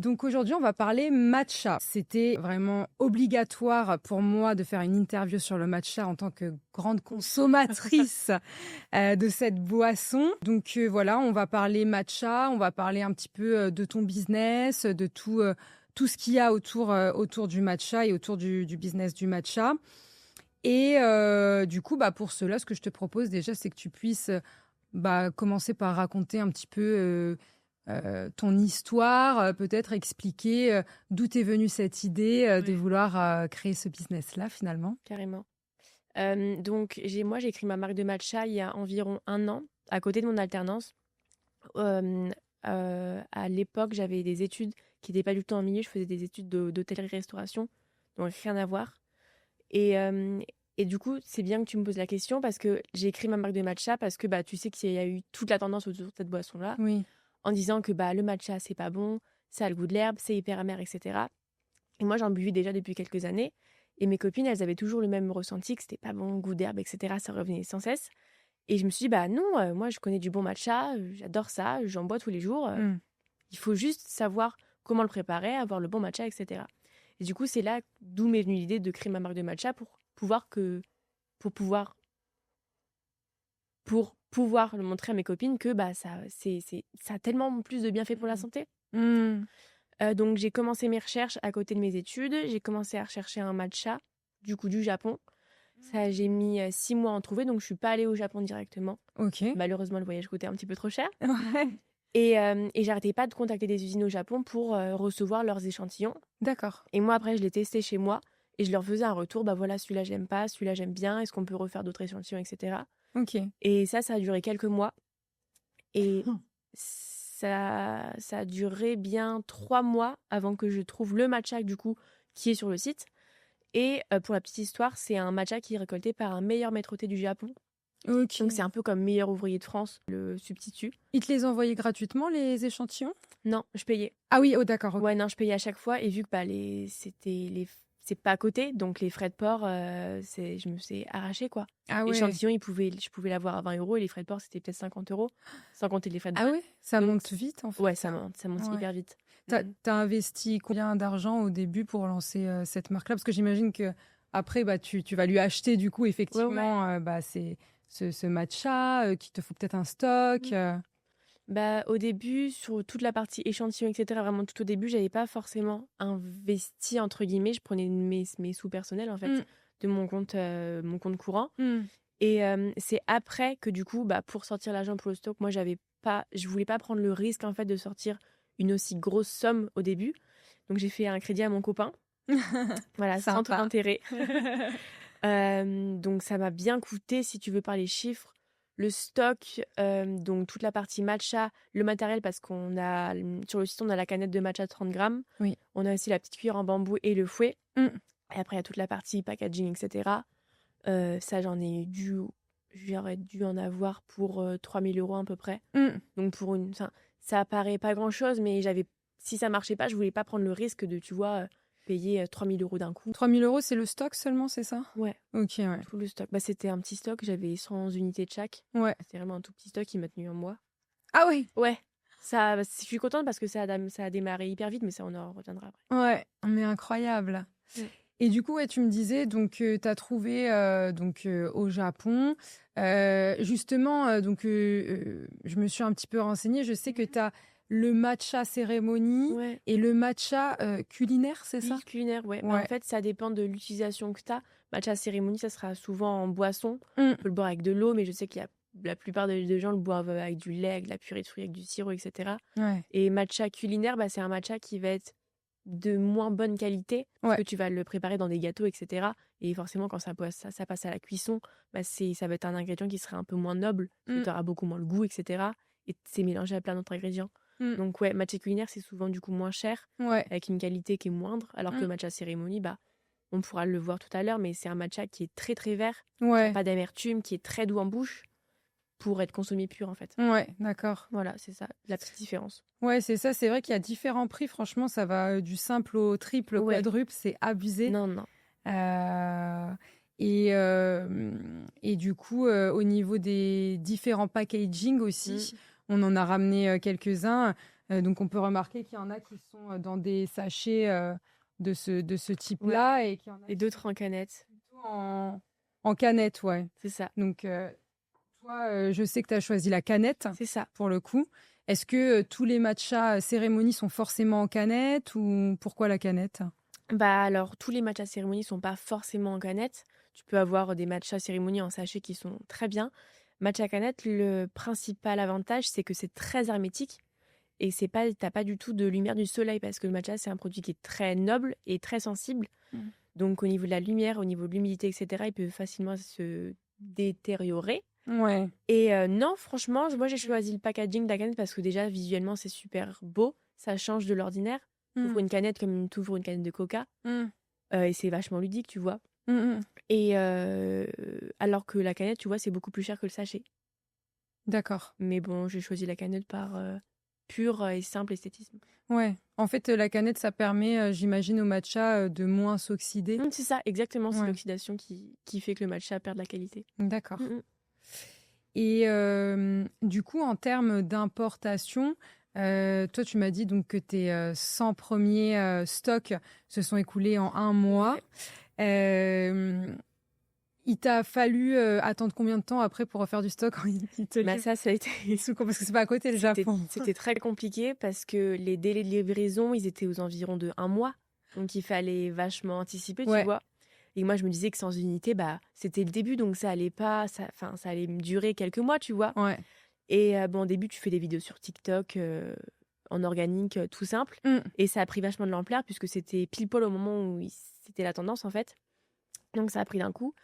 Donc aujourd'hui, on va parler matcha. C'était vraiment obligatoire pour moi de faire une interview sur le matcha en tant que grande consommatrice de cette boisson. Donc voilà, on va parler matcha, on va parler un petit peu de ton business, de tout ce qu'il y a autour du matcha et autour du business du matcha. Et du coup, pour cela, ce que je te propose déjà, c'est que tu puisses commencer par raconter un petit peu ton histoire, peut-être expliquer d'où t'est venue cette idée de vouloir créer ce business-là finalement. Carrément. Donc, j'ai écrit ma marque de matcha il y a environ 1 an, à côté de mon alternance. À l'époque, j'avais des études qui n'étaient pas du tout en milieu. Je faisais des études d'hôtellerie-restauration, donc rien à voir. Et, et du coup, c'est bien que tu me poses la question parce que j'ai écrit ma marque de matcha parce que tu sais qu'il y a eu toute la tendance autour de cette boisson-là, Oui. en disant que le matcha, c'est pas bon, ça a le goût de l'herbe, c'est hyper amer, etc. Et moi, j'en buvais déjà depuis quelques années. Et mes copines, elles avaient toujours le même ressenti, que c'était pas bon, goût d'herbe, etc. Ça revenait sans cesse. Et je me suis dit, non, moi, je connais du bon matcha, j'adore ça, j'en bois tous les jours. Il faut juste savoir comment le préparer, avoir le bon matcha, etc. Et du coup, c'est là d'où m'est venue l'idée de créer ma marque de matcha pour pouvoir le montrer à mes copines que ça a tellement plus de bienfaits pour la santé. Donc, j'ai commencé mes recherches à côté de mes études. J'ai commencé à rechercher un matcha, du Japon. Ça, j'ai mis 6 mois à en trouver, donc je suis pas allée au Japon directement. Ok. Malheureusement, le voyage coûtait un petit peu trop cher. Ouais. Et j'arrêtais pas de contacter des usines au Japon pour recevoir leurs échantillons. D'accord. Et moi, après, je les testais chez moi et je leur faisais un retour. Voilà, celui-là, j'aime pas, celui-là, j'aime bien. Est-ce qu'on peut refaire d'autres échantillons, etc. Ok. Et ça a duré quelques mois. Et ça a duré bien 3 mois avant que je trouve le matcha, qui est sur le site. Et pour la petite histoire, c'est un matcha qui est récolté par un meilleur maître-thé du Japon. Ok. Donc c'est un peu comme meilleur ouvrier de France, le substitut. Ils te les envoyaient gratuitement, les échantillons? Non, je payais. Ah oui, oh d'accord. Ok. Ouais, non, je payais à chaque fois. Et vu que c'est pas à côté, donc les frais de port, je me suis arrachée, quoi. Ah ouais. L'échantillon, je pouvais l'avoir à 20 € et les frais de port, c'était peut-être 50 €, sans compter les frais de Ah douane. ouais, ça Donc, monte vite en fait. Ouais, ça monte Ouais. hyper vite. T'as investi combien d'argent au début pour lancer cette marque-là? Parce que j'imagine que après, tu vas lui acheter du coup effectivement c'est ce matcha, qu'il te faut peut-être un stock. Au début, sur toute la partie échantillon, etc., vraiment tout au début, j'avais pas forcément investi, entre guillemets. Je prenais mes sous personnels, en fait, de mon compte courant. Et c'est après que, pour sortir l'argent pour le stock, moi, je voulais pas prendre le risque, en fait, de sortir une aussi grosse somme au début. Donc, j'ai fait un crédit à mon copain. Voilà, sans tout intérêt. Donc, ça m'a bien coûté, si tu veux, par les chiffres. Le stock, donc toute la partie matcha, le matériel, parce qu'on a, sur le site, on a la canette de matcha de 30 grammes. Oui. On a aussi la petite cuillère en bambou et le fouet. Et après, il y a toute la partie packaging, etc. Ça, j'aurais dû en avoir pour 3 000 € à peu près. Donc, ça paraît pas grand-chose, mais si ça marchait pas, je voulais pas prendre le risque de, payer 3 000 € d'un coup. 3 000 €, c'est le stock seulement, c'est ça? Ouais. Ok, ouais. Tout le stock. C'était un petit stock, j'avais 100 unités de chaque. Ouais. C'était vraiment un tout petit stock qui m'a tenu un mois. Ah oui. Ouais. Je suis contente parce que ça a démarré hyper vite, mais ça, on en reviendra après. Ouais, mais incroyable. Et du coup, tu me disais, donc, tu as trouvé au Japon. Justement, je me suis un petit peu renseignée. Je sais que tu as le matcha cérémonie et le matcha culinaire, c'est ça? Culinaire, ouais. En fait, ça dépend de l'utilisation que tu as. Matcha cérémonie, ça sera souvent en boisson. On peut le boire avec de l'eau, mais je sais qu'il y a la plupart des gens le boivent avec du lait, avec de la purée de fruits, avec du sirop, etc. Ouais. Et matcha culinaire, c'est un matcha qui va être de moins bonne qualité parce que tu vas le préparer dans des gâteaux, etc. Et forcément, quand ça passe à la cuisson, ça va être un ingrédient qui sera un peu moins noble, parce que tu auras beaucoup moins le goût, etc. Et c'est mélangé à plein d'autres ingrédients. Donc matcha culinaire, c'est souvent du coup moins cher, avec une qualité qui est moindre, alors que matcha cérémonie, on pourra le voir tout à l'heure, mais c'est un matcha qui est très très vert, qui n'a pas d'amertume, qui est très doux en bouche, pour être consommé pur, en fait. Ouais, d'accord. Voilà, c'est ça, la petite différence. Ouais, c'est ça. C'est vrai qu'il y a différents prix. Franchement, ça va du simple au triple, au quadruple. C'est abusé. Non. Et du coup, au niveau des différents packaging aussi, on en a ramené quelques-uns. Donc, on peut remarquer qu'il y en a qui sont dans des sachets de ce type-là et qu'il y en a Et d'autres en canette. plutôt en canette, ouais. C'est ça. Donc, toi, je sais que tu as choisi la canette C'est ça. pour le coup. Est-ce que tous les matchas cérémonies sont forcément en canette ou pourquoi la canette? Bah alors, tous les matchas cérémonies sont pas forcément en canette. Tu peux avoir des matchas cérémonies en sachet qui sont très bien. Matcha canette, le principal avantage, c'est que c'est très hermétique et t'as pas du tout de lumière du soleil parce que le matcha, c'est un produit qui est très noble et très sensible. Donc, au niveau de la lumière, au niveau de l'humidité, etc., il peut facilement se détériorer. Ouais. Et non, franchement, moi, j'ai choisi le packaging de la canette parce que déjà, visuellement, c'est super beau. Ça change de l'ordinaire. T'ouvres une canette comme t'ouvres une canette de coca. Et c'est vachement ludique, tu vois. Et alors que la canette, tu vois, c'est beaucoup plus cher que le sachet. D'accord. Mais bon, j'ai choisi la canette par pur et simple esthétisme. Ouais. En fait, la canette, ça permet, j'imagine, au matcha de moins s'oxyder. C'est ça, exactement. C'est Ouais. l'oxydation qui fait que le matcha perd de la qualité. D'accord. Et du coup, en termes d'importation, toi, tu m'as dit donc que tes 100 premiers stocks se sont écoulés en 1 mois. Il t'a fallu attendre combien de temps après pour refaire du stock en Italie? Bah ça a été... Parce que c'est pas à côté, le Japon. C'était très compliqué parce que les délais de livraison, ils étaient aux environs de 1 mois. Donc, il fallait vachement anticiper, tu vois. Et moi, je me disais que 100 unités, bah, c'était le début, donc ça allait pas... ça allait me durer quelques mois, tu vois. Ouais. Et bon, au début, tu fais des vidéos sur TikTok en organique, tout simple. Et ça a pris vachement de l'ampleur puisque c'était pile poil au moment où c'était la tendance, en fait. Donc, ça a pris d'un coup.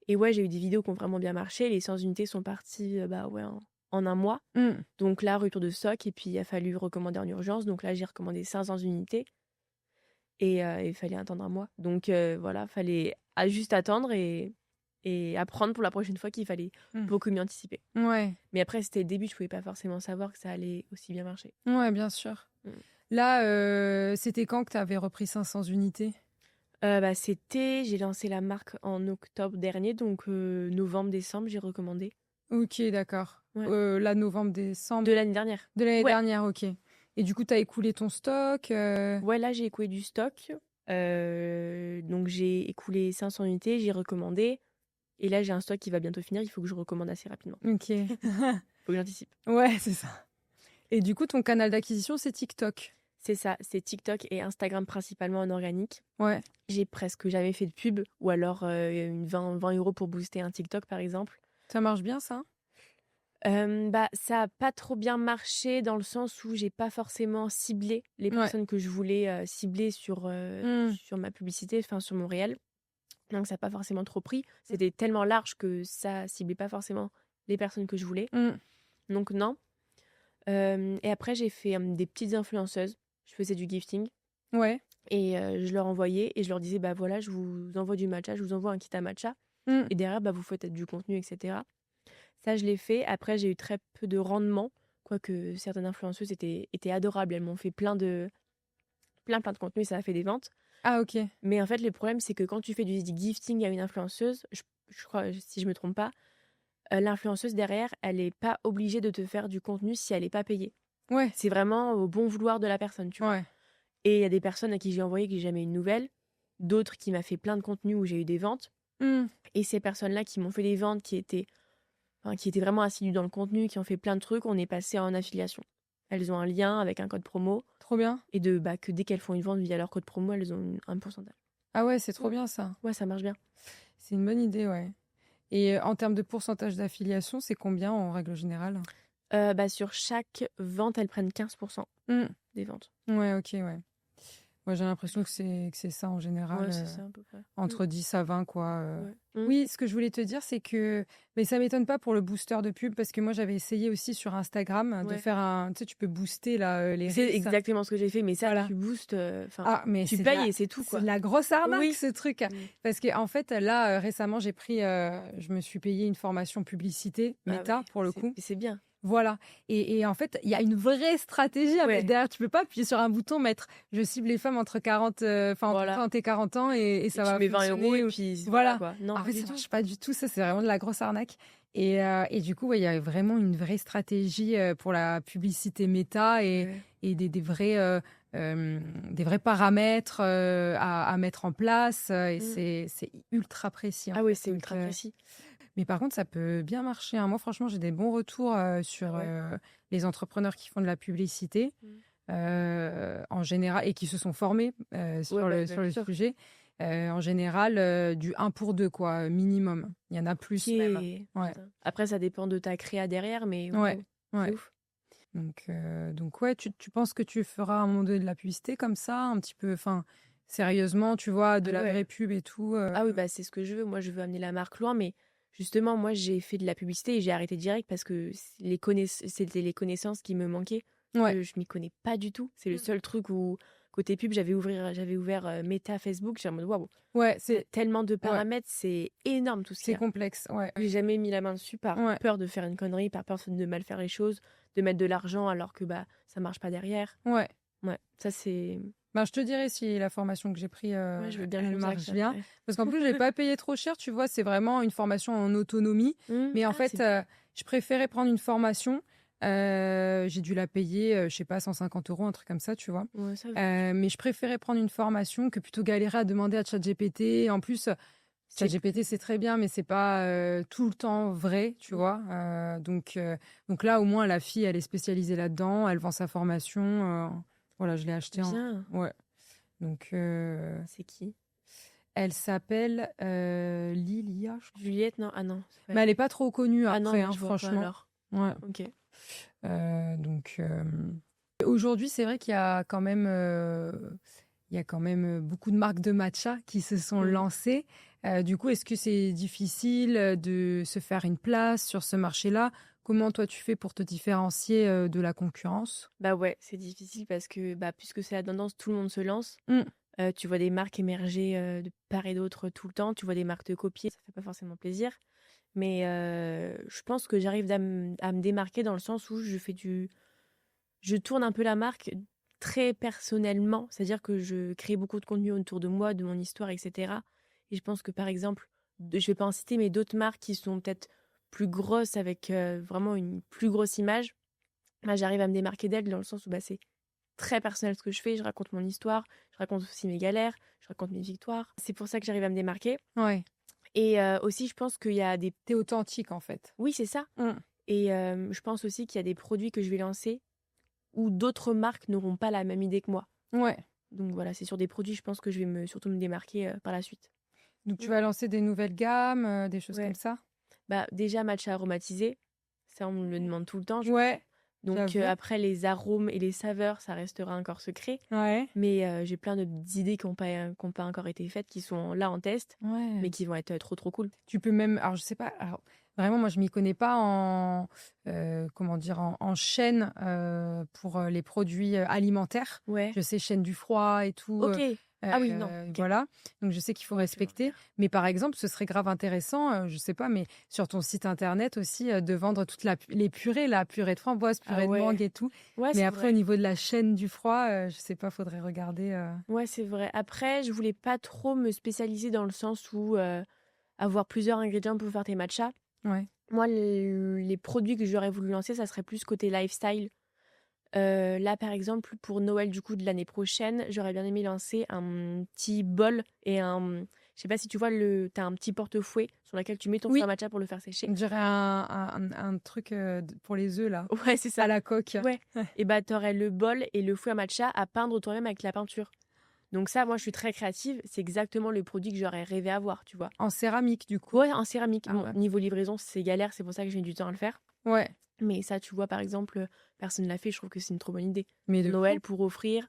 Et ouais, j'ai eu des vidéos qui ont vraiment bien marché. Les 100 unités sont parties en 1 mois. Donc là, rupture de stock. Et puis, il a fallu recommander en urgence. Donc là, j'ai recommandé 500 unités. Et il fallait attendre 1 mois. Donc voilà, fallait juste attendre et apprendre pour la prochaine fois qu'il fallait beaucoup mieux anticiper. Ouais. Mais après, c'était le début. Je ne pouvais pas forcément savoir que ça allait aussi bien marcher. Ouais, bien sûr. Là, c'était quand que tu avais repris 500 unités? J'ai lancé la marque en octobre dernier, donc novembre-décembre, j'ai recommandé. Ok, d'accord. Là, novembre-décembre. De l'année dernière. De l'année dernière, ok. Et du coup, tu as écoulé ton stock Ouais, là, j'ai écoulé du stock. Donc, j'ai écoulé 500 unités, j'ai recommandé. Et là, j'ai un stock qui va bientôt finir, il faut que je recommande assez rapidement. Ok. Faut que j'anticipe. Ouais, c'est ça. Et du coup, ton canal d'acquisition, c'est TikTok? C'est ça, c'est TikTok et Instagram principalement en organique. Ouais. J'ai presque jamais fait de pub ou alors 20 € pour booster un TikTok par exemple. Ça marche bien ça? Ça a pas trop bien marché dans le sens où j'ai pas forcément ciblé les personnes que je voulais cibler sur ma publicité, enfin sur mon réel. Donc ça n'a pas forcément trop pris. C'était tellement large que ça ciblait pas forcément les personnes que je voulais. Donc non. Et après j'ai fait des petites influenceuses. Je faisais du gifting. Ouais. Et je leur envoyais et je leur disais, bah voilà, je vous envoie du matcha, je vous envoie un kit à matcha. Et derrière, bah, vous faites du contenu, etc. Ça, je l'ai fait. Après, j'ai eu très peu de rendement, quoique certaines influenceuses étaient adorables. Elles m'ont fait plein de contenu et ça a fait des ventes. Ah, ok. Mais en fait, le problème, c'est que quand tu fais du gifting à une influenceuse, je crois, si je me trompe pas, l'influenceuse derrière, elle n'est pas obligée de te faire du contenu si elle n'est pas payée. Ouais. C'est vraiment au bon vouloir de la personne, tu vois. Ouais. Et il y a des personnes à qui j'ai envoyé qui n'ont jamais eu de nouvelles, d'autres qui m'ont fait plein de contenu où j'ai eu des ventes. Et ces personnes-là qui m'ont fait des ventes, qui étaient vraiment assidues dans le contenu, qui ont fait plein de trucs, on est passé en affiliation. Elles ont un lien avec un code promo. Trop bien. Et que dès qu'elles font une vente via leur code promo, elles ont un pourcentage. Ah ouais, c'est trop bien ça. Ouais, ça marche bien. C'est une bonne idée, ouais. Et en termes de pourcentage d'affiliation, c'est combien en règle générale? Sur chaque vente, elles prennent 15% des ventes. Ouais, ok, ouais. Ouais, j'ai l'impression que c'est ça en général. Ouais, c'est ça à peu près. Entre 10 à 20, quoi. Ouais. Oui, ce que je voulais te dire, c'est que... Mais ça m'étonne pas pour le booster de pub, parce que moi, j'avais essayé aussi sur Instagram de faire un... Tu sais, tu peux booster là, les C'est reels. exactement ce que j'ai fait, mais ça, Voilà. tu boostes... mais tu payes et c'est tout, quoi. C'est la grosse arnaque, Oui. ce truc. Parce que en fait, là, récemment, je me suis payé une formation publicité, Meta, pour le coup. C'est bien. Voilà. Et en fait, il y a une vraie stratégie. Derrière, tu peux pas appuyer sur un bouton, mettre je cible les femmes entre 30 et 40 ans et ça va tu mets 20 fonctionner. € et puis voilà. quoi. Non, en fait, ça marche pas du tout. Ça, c'est vraiment de la grosse arnaque. Et du coup, ouais, il y a vraiment une vraie stratégie pour la publicité méta et des vrais paramètres à mettre en place. Et c'est ultra précis, en Ah oui, fait. c'est Donc, ultra précis. mais par contre, ça peut bien marcher, hein. Moi, franchement, j'ai des bons retours sur les entrepreneurs qui font de la publicité en général et qui se sont formés sur le sûr. sujet. En général, du 1 pour 2, quoi, minimum. Il y en a plus même. Ouais. Après, ça dépend de ta créa derrière, mais Ouais. c'est ouf. Donc ouais, tu penses que tu feras à un moment donné de la publicité comme ça, un petit peu, enfin, sérieusement, tu vois, de la vraie pub et tout. Ah oui, bah c'est ce que je veux. Moi, je veux amener la marque loin, mais justement, moi, j'ai fait de la publicité et j'ai arrêté direct parce que c'était les connaissances qui me manquaient. Je m'y connais pas du tout. C'est le seul truc où, côté pub, j'avais ouvert Meta Facebook. J'ai en mode waouh. Ouais, c'est tellement de paramètres, c'est énorme tout ce qu'il y a. C'est complexe, ouais. J'ai jamais mis la main dessus par peur de faire une connerie, par peur de mal faire les choses, de mettre de l'argent alors que bah ça marche pas derrière. Ouais. Ça c'est. Ben, je te dirais si la formation que j'ai prise, Je veux bien elle marche bien. après. Parce qu'en plus, je l'ai pas payé trop cher, tu vois, c'est vraiment une formation en autonomie. Mais en fait, je préférais prendre une formation. J'ai dû la payer, je sais pas, 150 €, un truc comme ça, tu vois. Mais je préférais prendre une formation que plutôt galérer à demander à ChatGPT. En plus, ChatGPT, c'est très bien, mais c'est pas tout le temps vrai, tu vois. Donc là, au moins, la fille, elle est spécialisée là-dedans, elle vend sa formation. Voilà, je l'ai acheté Ouais. Donc, c'est qui? Elle s'appelle Lilia, je crois. Juliette, non? Ah non. Mais elle est pas trop connue après, non, je vois franchement. pas, alors. Ouais. Ok. Donc, aujourd'hui, c'est vrai qu'il y a quand même, beaucoup de marques de matcha qui se sont lancées. Du coup, est-ce que c'est difficile de se faire une place sur ce marché-là? Comment toi tu fais pour te différencier de la concurrence? Bah ouais, c'est difficile parce que bah, puisque c'est la tendance, tout le monde se lance. Tu vois des marques émerger de part et d'autre tout le temps. Tu vois des marques te copier, ça fait pas forcément plaisir. Mais je pense que j'arrive à me démarquer dans le sens où je tourne un peu la marque très personnellement. C'est-à-dire que je crée beaucoup de contenu autour de moi, de mon histoire, etc. Et je pense que par exemple, je vais pas en citer, mais d'autres marques qui sont peut-être plus grosses avec vraiment une plus grosse image, bah, j'arrive à me démarquer d'elles dans le sens où bah, c'est très personnel ce que je fais. Je raconte mon histoire, je raconte aussi mes galères, je raconte mes victoires. C'est pour ça que j'arrive à me démarquer. Ouais. Et aussi, je pense qu'il y a des... T'es authentique, en fait. Oui, c'est ça. Et je pense aussi qu'il y a des produits que je vais lancer où d'autres marques n'auront pas la même idée que moi. Ouais. Donc voilà, c'est sur des produits, je pense que je vais surtout me démarquer par la suite. Donc tu vas lancer des nouvelles gammes, des choses comme ça? Bah, déjà, matcha aromatisé. Ça, on me le demande tout le temps. Donc après, les arômes et les saveurs, ça restera encore secret. Ouais. Mais j'ai plein d'idées qui n'ont pas encore été faites, qui sont là en test, mais qui vont être trop cool. Tu peux même, alors je sais pas, alors, vraiment moi je m'y connais pas en en chaîne pour les produits alimentaires. Je sais chaîne du froid et tout. Ok. Ah oui, non. Voilà. Donc, je sais qu'il faut respecter. Mais par exemple, ce serait grave intéressant, je sais pas, mais sur ton site internet aussi, de vendre toutes les purées, la purée de framboise, purée de mangue et tout. Mais après, au niveau de la chaîne du froid, je sais pas, faudrait regarder. Ouais, c'est vrai. Après, je voulais pas trop me spécialiser dans le sens où avoir plusieurs ingrédients pour faire tes matchas. Ouais. Moi, les produits que j'aurais voulu lancer, ça serait plus côté lifestyle. Là, par exemple, pour Noël du coup de l'année prochaine, j'aurais bien aimé lancer un petit bol et je sais pas si tu vois, t'as un petit porte-fouet sur lequel tu mets ton fond à matcha pour le faire sécher. On dirait un truc pour les œufs, là. Ouais, c'est ça. À la coque. Ouais. Et bah, t'aurais le bol et le fouet à matcha à peindre toi-même avec la peinture. Donc ça, moi, je suis très créative. C'est exactement le produit que j'aurais rêvé avoir, tu vois. En céramique, du coup. Ouais, en céramique. Niveau livraison, c'est galère. C'est pour ça que j'ai mis du temps à le faire. Ouais. Mais ça, tu vois, par exemple, personne ne l'a fait. Je trouve que c'est une trop bonne idée. Mais Noël pour offrir,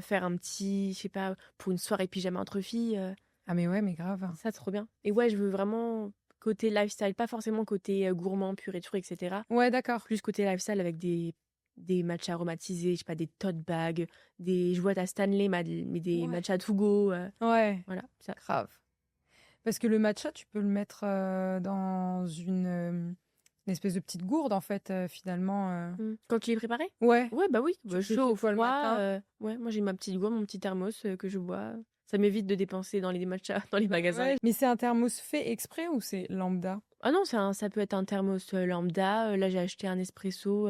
faire un petit, je sais pas, pour une soirée pyjama entre filles. Ah mais ouais, mais grave. Ça, trop bien. Et ouais, je veux vraiment côté lifestyle, pas forcément côté gourmand, pur et tout, etc. Ouais, d'accord. Plus côté lifestyle avec des matchas aromatisés, je sais pas, des tote bags, je vois ta Stanley, mais des matchas to go. Ouais. Voilà, ça. Grave. Parce que le matcha, tu peux le mettre dans une espèce de petite gourde, en fait, finalement. Quand tu l'es préparé? Ouais. Ouais, bah oui. Chaud au froid. Le matin. Ouais, moi j'ai ma petite gourde, mon petit thermos que je bois. Ça m'évite de dépenser dans les matchas, dans les magasins. Ouais. Mais c'est un thermos fait exprès ou c'est lambda? Ah non, ça peut être un thermos lambda. Là, j'ai acheté un espresso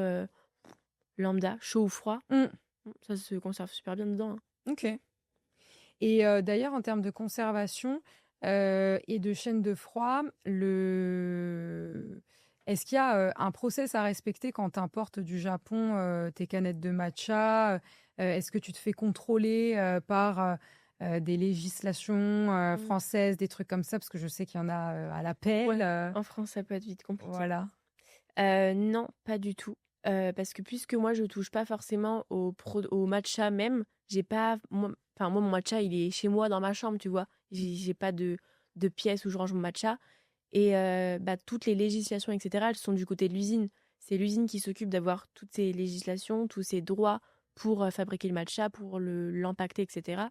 lambda, chaud ou froid. Mm. Ça se conserve super bien dedans, hein. Ok. Et d'ailleurs, en termes de conservation et de chaîne de froid, est-ce qu'il y a un process à respecter quand tu importes du Japon tes canettes de matcha? Est-ce que tu te fais contrôler par des législations Mm. françaises, des trucs comme ça? Parce que je sais qu'il y en a à Ouais, l'appel. en France, ça peut être vite compliqué. Voilà. Non, pas du tout. Parce que puisque moi, je touche pas forcément au matcha même, j'ai pas. Moi, mon matcha, il est chez moi dans ma chambre, tu vois. J'ai pas de pièce où je range mon matcha. Et toutes les législations, etc., elles sont du côté de l'usine. C'est l'usine qui s'occupe d'avoir toutes ces législations, tous ces droits pour fabriquer le matcha, pour l'impacter, etc.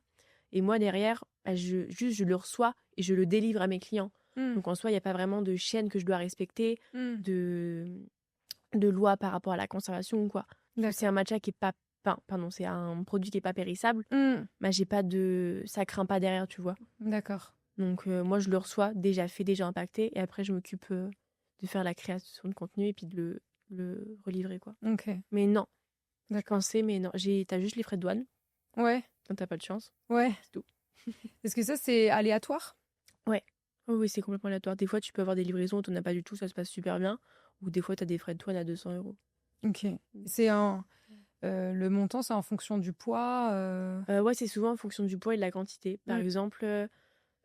Et moi, derrière, je le reçois et je le délivre à mes clients. Mm. Donc en soi, il n'y a pas vraiment de chaîne que je dois respecter, Mm. de loi par rapport à la conservation ou quoi. Parce que c'est un matcha qui est pas. Pardon, c'est un produit qui est pas périssable. Mm. J'ai pas de. Ça craint pas derrière, tu vois. D'accord. Donc moi, je le reçois déjà fait, déjà impacté. Et après, je m'occupe de faire la création de contenu et puis de le relivrer, quoi. Ok. Mais non. Je D'accord. pensais, mais non. T'as juste les frais de douane. Ouais. Donc t'as pas de chance. Ouais. C'est tout. Est-ce que ça, c'est aléatoire? Ouais. Oh, oui, c'est complètement aléatoire. Des fois, tu peux avoir des livraisons où t'en as pas du tout, ça se passe super bien. Ou des fois, t'as des frais de douane à 200 €. Ok. C'est le montant, c'est en fonction du poids. Ouais, c'est souvent en fonction du poids et de la quantité. Par exemple,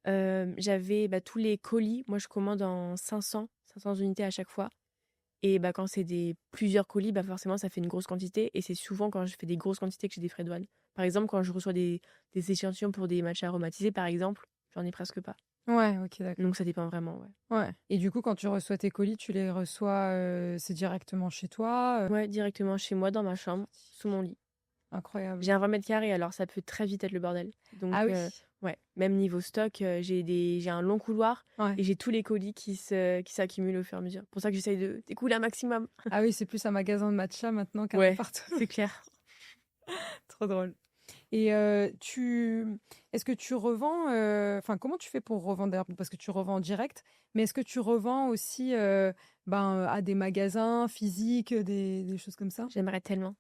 j'avais tous les colis. Moi, je commande en 500 unités à chaque fois. Et quand c'est plusieurs colis, forcément, ça fait une grosse quantité. Et c'est souvent quand je fais des grosses quantités que j'ai des frais de douane. Par exemple, quand je reçois des échantillons pour des matchs aromatisés, par exemple, j'en ai presque pas. Ouais, ok, d'accord. Donc ça dépend vraiment, ouais. Ouais. Et du coup, quand tu reçois tes colis, tu les reçois, c'est directement chez toi? Ouais, directement chez moi, dans ma chambre, sous mon lit. Incroyable. J'ai un 20 mètres carrés, alors ça peut très vite être le bordel. Donc, Ah oui? ouais, même niveau stock, j'ai un long couloir Ouais. et j'ai tous les colis qui s'accumulent au fur et à mesure. Pour ça que j'essaye d'écouler un maximum. Ah oui, c'est plus un magasin de matcha maintenant qu'un Ouais, appart. c'est clair. Trop drôle. Et est-ce que tu revends, enfin, comment tu fais pour revendre d'ailleurs? Parce que tu revends en direct, mais est-ce que tu revends aussi à des magasins physiques, des choses comme ça? J'aimerais tellement.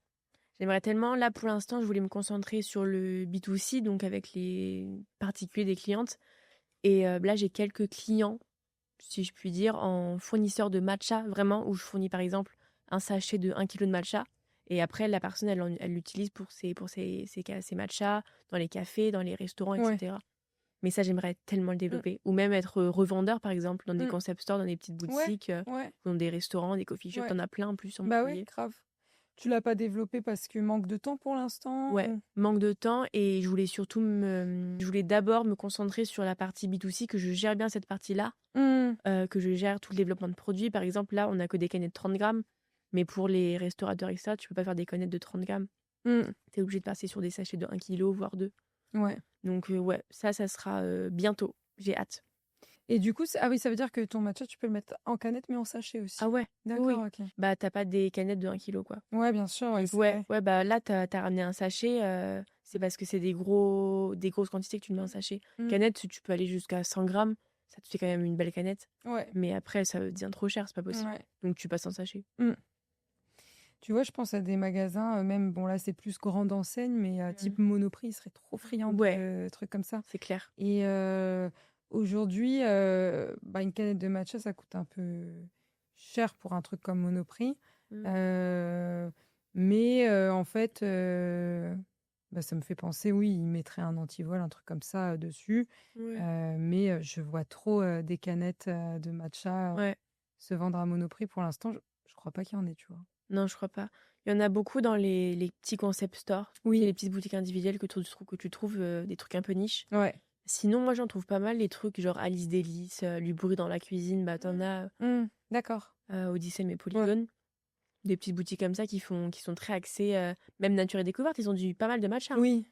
Là, pour l'instant, je voulais me concentrer sur le B2C, donc avec les particuliers des clientes. Et là, j'ai quelques clients, si je puis dire, en fournisseur de matcha, vraiment, où je fournis par exemple un sachet de 1 kg de matcha. Et après, la personne, elle l'utilise pour ses matchas, dans les cafés, dans les restaurants, Ouais. etc. Mais ça, j'aimerais tellement le développer. Ou même être revendeur, par exemple, dans des concept stores, dans des petites boutiques, Ouais. dans des restaurants, des coffee shops. Ouais. T'en as plein en plus sur Bah Montpellier. oui, grave. Tu l'as pas développé parce que manque de temps pour l'instant? Ouais, manque de temps et je voulais surtout je voulais d'abord me concentrer sur la partie B2C, que je gère bien cette partie-là, que je gère tout le développement de produits. Par exemple, là, on n'a que des canettes de 30 grammes, mais pour les restaurateurs, etc., tu peux pas faire des canettes de 30 grammes. Tu es obligé de passer sur des sachets de 1 kg, voire 2. Ouais. Donc, ouais, ça sera bientôt. J'ai hâte. Et du coup, ah oui, ça veut dire que ton matcha, tu peux le mettre en canette, mais en sachet aussi. Ah ouais, D'accord, oui. ok. T'as pas des canettes de 1 kg, quoi. Ouais, bien sûr. Ouais, Là, t'as ramené un sachet, c'est parce que c'est des grosses quantités que tu le mets en sachet. Canette, tu peux aller jusqu'à 100 grammes, ça te fait quand même une belle canette. Ouais. Mais après, ça devient trop cher, c'est pas possible. Ouais. Donc tu passes en sachet. Tu vois, je pense à des magasins, même, bon là c'est plus grande enseigne, mais type Monoprix, ils seraient trop friands de trucs comme ça. C'est clair. Et aujourd'hui, une canette de matcha, ça coûte un peu cher pour un truc comme Monoprix. Mais en fait, ça me fait penser, oui, ils mettraient un antivol, un truc comme ça dessus. Mais je vois trop des canettes de matcha se vendre à Monoprix pour l'instant. Je crois pas qu'il y en ait, tu vois. Non, je crois pas. Il y en a beaucoup dans les petits concept stores, les petites boutiques individuelles que tu trouves des trucs un peu niches. Ouais. Sinon, moi, j'en trouve pas mal, les trucs genre Alice Délice, Lubri dans la cuisine, t'en as D'accord. Odyssée et Polygone. Des petites boutiques comme ça qui sont très axées, même nature et découverte, ils ont pas mal de matcha. Oui.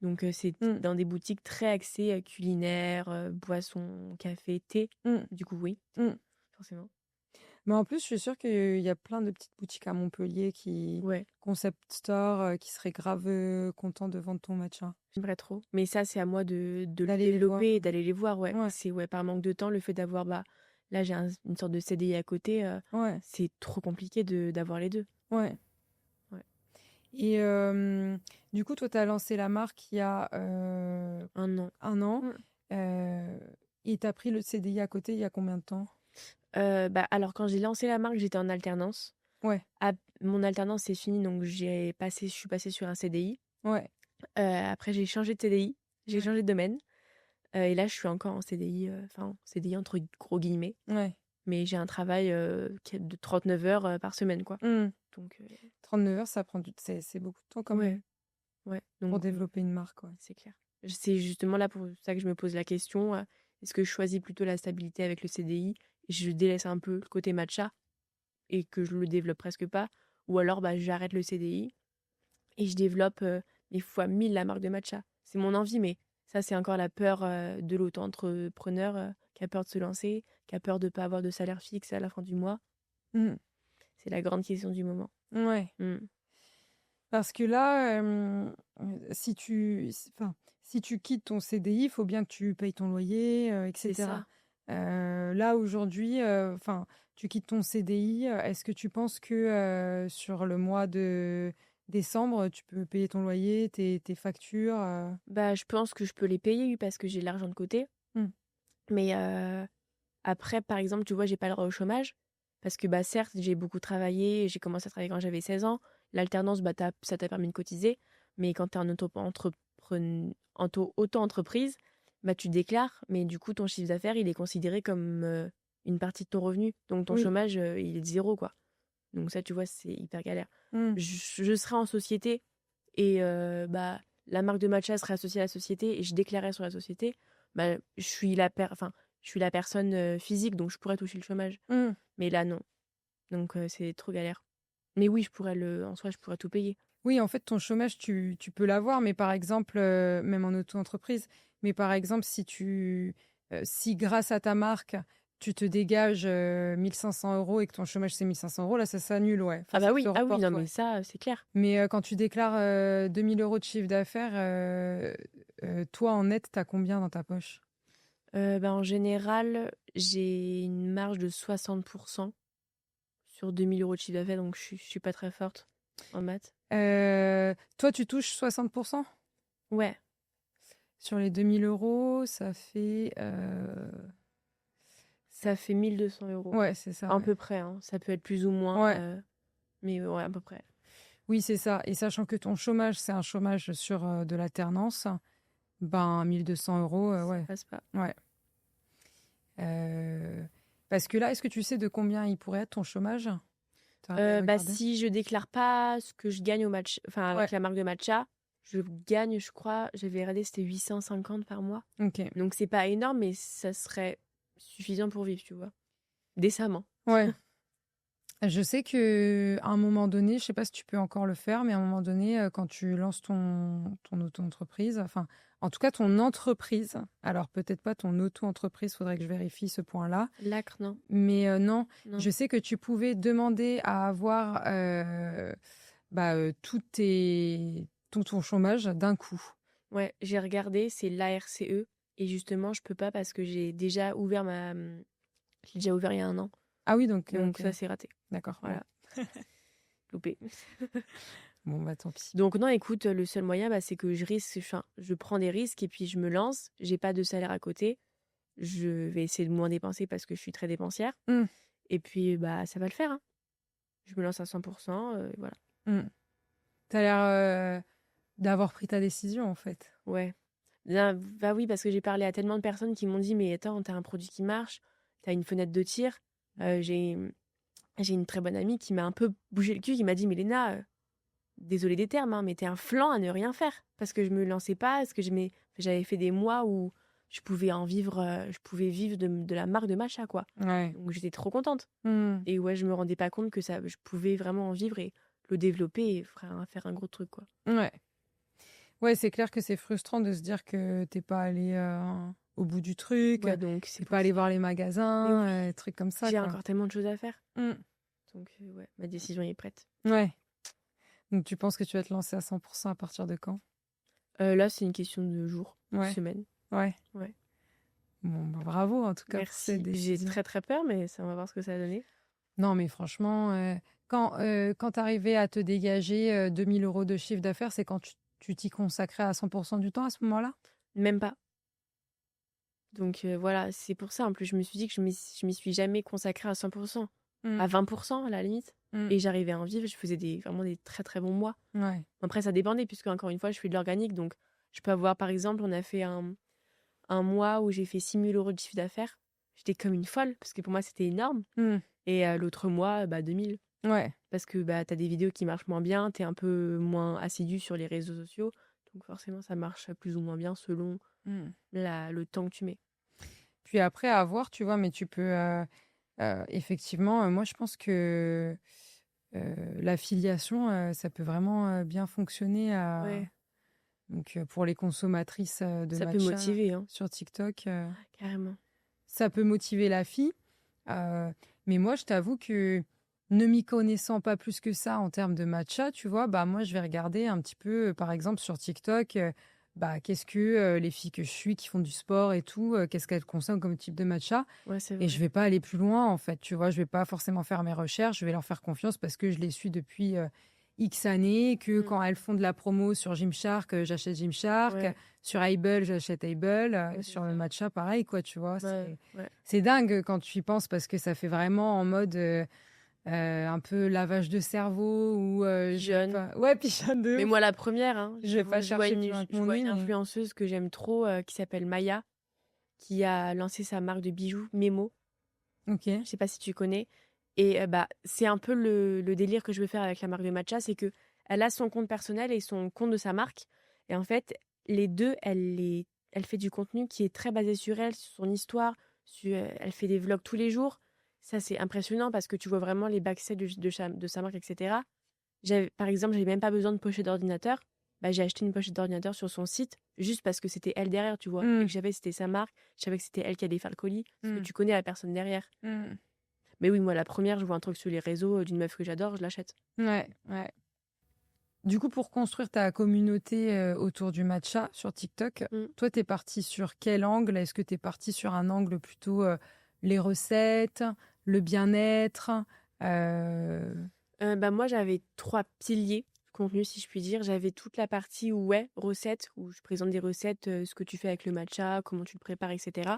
Donc, c'est dans des boutiques très axées culinaires, boissons, café, thé. Du coup, oui, forcément. Mais en plus, je suis sûre qu'il y a plein de petites boutiques à Montpellier concept store, qui seraient grave contents de vendre ton matcha. J'aimerais trop. Mais ça, c'est à moi de le D'aller les voir. développer et d'aller les voir. Ouais. Ouais. C'est par manque de temps, le fait d'avoir Là, j'ai une sorte de CDI à côté. Ouais, C'est trop compliqué d'avoir les deux. ouais. Ouais. Et du coup, toi, tu as lancé la marque il y a 1 an. 1 an. Mm. Et tu as pris le CDI à côté il y a combien de temps? Alors, quand j'ai lancé la marque, j'étais en alternance. Ouais, Mon alternance, c'est fini, donc je suis passée sur un CDI. ouais, Après, j'ai changé de CDI, j'ai ouais, changé de domaine. Et là, je suis encore en CDI, enfin, CDI entre gros guillemets. ouais. Mais j'ai un travail qui est de 39 heures par semaine, quoi. Hmm. Donc, 39 heures, ça prend c'est beaucoup de temps quand ouais, même ouais. pour Donc, développer une marque. Ouais. c'est clair. C'est justement là pour ça que je me pose la question. Est-ce que je choisis plutôt la stabilité avec le CDI et je délaisse un peu le côté matcha et que je le développe presque pas? Ou alors, j'arrête le CDI et je développe les fois 1000 la marque de matcha. C'est mon envie, mais ça, c'est encore la peur de l'auto-entrepreneur qui a peur de se lancer, qui a peur de ne pas avoir de salaire fixe à la fin du mois. Hmm. C'est la grande question du moment. Ouais. Mm. Parce que là, si tu quittes ton CDI, il faut bien que tu payes ton loyer, C'est etc. ça. Là, aujourd'hui, tu quittes ton CDI. Est-ce que tu penses que sur le mois de décembre, tu peux payer ton loyer, tes factures Je pense que je peux les payer, oui, parce que j'ai de l'argent de côté. Hmm. Mais après, par exemple, tu vois, j'ai pas le droit au chômage. Parce que, certes, j'ai beaucoup travaillé. J'ai commencé à travailler quand j'avais 16 ans. L'alternance, ça t'a permis de cotiser. Mais quand tu es en auto-entreprise, tu déclares. Mais du coup, ton chiffre d'affaires, il est considéré comme une partie de ton revenu. Donc, ton Oui. chômage, il est de zéro, quoi. Donc, ça, tu vois, c'est hyper galère. Hmm. Je serai en société et la marque de matcha serait associée à la société et je déclarais sur la société, je suis la personne physique, donc je pourrais toucher le chômage. Hmm. Mais là, non. Donc, c'est trop galère. Mais oui, en soi, je pourrais tout payer. Oui, en fait, ton chômage, tu peux l'avoir, mais par exemple, même en auto-entreprise, mais par exemple, si grâce à ta marque, tu te dégages 1500 euros et que ton chômage, c'est 1500 euros, là, ça s'annule, ouais. Enfin, ça se Ah oui, non, reporte, mais ouais. ça, c'est clair. Mais quand tu déclares 2000 euros de chiffre d'affaires, toi, en net, t'as combien dans ta poche? En général, j'ai une marge de 60% sur 2000 € de chiffre d'affaires, donc je suis pas très forte en maths. Toi, tu touches 60%? Ouais, Sur les 2000 euros, ça fait... ça fait 1200 €. Ouais, c'est ça, À ouais. peu près, hein. Ça peut être plus ou moins, Ouais. mais ouais, à peu près. Oui, c'est ça. Et sachant que ton chômage, c'est un chômage sur de l'alternance, ben 1200 euros, Ça ouais. passe pas. Ouais. Parce que là, est-ce que tu sais de combien il pourrait être ton chômage? T'as regardé? Si je déclare pas ce que je gagne au match, enfin Ouais, avec la marque de matcha, je gagne, je crois, j'avais regardé, c'était 850 par mois. ok. Donc c'est pas énorme, mais ça serait suffisant pour vivre, tu vois. Décemment. Ouais. Je sais que à un moment donné, je sais pas si tu peux encore le faire, mais à un moment donné, quand tu lances ton auto-entreprise, enfin, en tout cas ton entreprise, alors peut-être pas ton auto-entreprise, faudrait que je vérifie ce point-là, L'acre, non. mais non, Non. je sais que tu pouvais demander à avoir tout ton chômage d'un coup. Ouais, j'ai regardé, c'est l'ARCE. Et justement, je peux pas parce que j'ai déjà ouvert j'ai déjà ouvert il y a 1 an. Ah oui, donc Donc ok, ça, c'est raté. d'accord. Bon. Voilà, loupé. Bon, bah tant pis. Donc non, écoute, le seul moyen, c'est que je prends des risques et puis je me lance. J'ai pas de salaire à côté. Je vais essayer de moins dépenser parce que je suis très dépensière. Hmm, Et puis, ça va le faire, hein. Je me lance à 100%, voilà. hmm. T'as l'air d'avoir pris ta décision en fait. Ouais. Bah oui, parce que j'ai parlé à tellement de personnes qui m'ont dit, mais attends, t'as un produit qui marche, t'as une fenêtre de tir. J'ai une très bonne amie qui m'a un peu bougé le cul, qui m'a dit, mais Léna, désolée des termes, hein, mais t'es un flanc à ne rien faire. Parce que je me lançais pas, parce que j'avais fait des mois où je pouvais je pouvais vivre de la marque de matcha, quoi. Ouais. Donc j'étais trop contente. Hmm. Et ouais, je me rendais pas compte que je pouvais vraiment en vivre et le développer et faire un gros truc, quoi. Ouais. Ouais, c'est clair que c'est frustrant de se dire que t'es pas allé au bout du truc, Ouais, donc t'es c'est pas pour allé ça. voir les Mais oui, magasins, trucs comme ça, j'ai quoi. encore tellement de choses à faire. Hmm. Donc ouais, ma décision est prête. Ouais. Donc tu penses que tu vas te lancer à 100% à partir de quand? Là, c'est une question de jours, de Ouais. semaines. Ouais. Ouais. Bon, bah, bravo en tout cas pour cette Merci. J'ai décision. très très peur, mais on va voir ce que ça a donné. Non, mais franchement, quand tu arrivais à te dégager 2000 euros de chiffre d'affaires, c'est quand tu t'y consacrais à 100% du temps à ce moment-là? Même pas. Donc voilà, c'est pour ça. En plus, je me suis dit que je m'y suis jamais consacrée à 100%, à Mm. 20% à la limite. Mm. Et j'arrivais à en vivre. Je faisais vraiment des très très bons mois. Ouais. Après, ça dépendait, puisque encore une fois, je fais de l'organique. Donc, je peux avoir, par exemple, on a fait un mois où j'ai fait 6000 euros de chiffre d'affaires. J'étais comme une folle, parce que pour moi, c'était énorme. Mm. Et l'autre mois, 2000. Ouais. Parce que t'as des vidéos qui marchent moins bien, t'es un peu moins assidu sur les réseaux sociaux. Donc forcément, ça marche plus ou moins bien selon Mm. le temps que tu mets. Puis après, à voir, tu vois, mais tu peux effectivement, moi je pense que l'affiliation, ça peut vraiment bien fonctionner Ouais, donc, pour les consommatrices de ça peut matcha motiver, hein, sur TikTok. carrément. Ça peut motiver la fille. Mais moi, je t'avoue que ne m'y connaissant pas plus que ça en termes de matcha, tu vois, bah moi, je vais regarder un petit peu, par exemple, sur TikTok, bah, qu'est-ce que les filles que je suis qui font du sport et tout, qu'est-ce qu'elles consomment comme type de matcha. Ouais, c'est Et je vrai. vais pas aller plus loin, en fait, tu vois, je vais pas forcément faire mes recherches, je vais leur faire confiance parce que je les suis depuis X années, que Mm. quand elles font de la promo sur Gymshark, j'achète Gymshark, Ouais, sur Able, j'achète Able, ouais, c'est sur le ça. matcha, pareil, quoi, tu vois. Ouais, ouais. C'est dingue quand tu y penses parce que ça fait vraiment en mode un peu lavage de cerveau ou je vais Pigeonne. pas. Ouais, pigeonne de Mais ouf. moi, la première, hein, Je vais pas chercher plus loin que je mon vois nez, une mais. influenceuse que j'aime trop qui s'appelle Maya, qui a lancé sa marque de bijoux Memo. Ok. Je sais pas si tu connais. Et c'est un peu le délire que je veux faire avec la marque de matcha, c'est que elle a son compte personnel et son compte de sa marque. Et en fait, les deux, elle fait du contenu qui est très basé sur elle, sur son histoire. Elle fait des vlogs tous les jours. Ça, c'est impressionnant parce que tu vois vraiment les backstage de sa marque, etc. Par exemple, j'ai même pas besoin de pochette d'ordinateur. J'ai acheté une pochette d'ordinateur sur son site juste parce que c'était elle derrière, tu vois. Et Mm, que c'était sa marque. Je savais que c'était elle qui allait faire le colis. Parce que mm, tu connais la personne derrière. mm. Mais oui, moi, la première, je vois un truc sur les réseaux d'une meuf que j'adore, je l'achète. Ouais, ouais. Du coup, pour construire ta communauté autour du matcha sur TikTok, Mm. toi, t'es parti sur quel angle? Est-ce que t'es parti sur un angle plutôt les recettes, le bien-être Moi, j'avais 3 piliers contenu, si je puis dire. J'avais toute la partie, ouais, recettes, où je présente des recettes, ce que tu fais avec le matcha, comment tu le prépares, etc.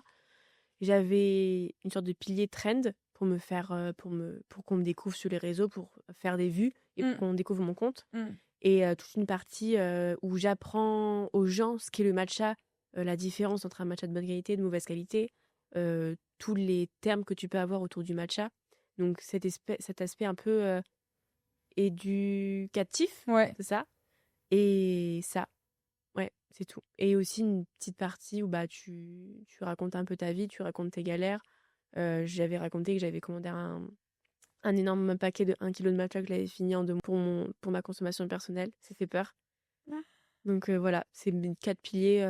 J'avais une sorte de pilier trend pour me faire, pour qu'on me découvre sur les réseaux, pour faire des vues et pour Mm, qu'on découvre mon compte. mm, Et toute une partie où j'apprends aux gens ce qu'est le matcha, la différence entre un matcha de bonne qualité et de mauvaise qualité, tous les termes que tu peux avoir autour du matcha. Donc cet aspect un peu éducatif, ouais. c'est ça. Et ça, ouais, c'est tout. Et aussi une petite partie où tu racontes un peu ta vie, tu racontes tes galères. J'avais raconté que j'avais commandé un énorme paquet de 1 kilo de matcha que j'avais fini en 2 mois pour ma consommation personnelle. Ça fait peur. Ah. Donc voilà, c'est mes 4 piliers.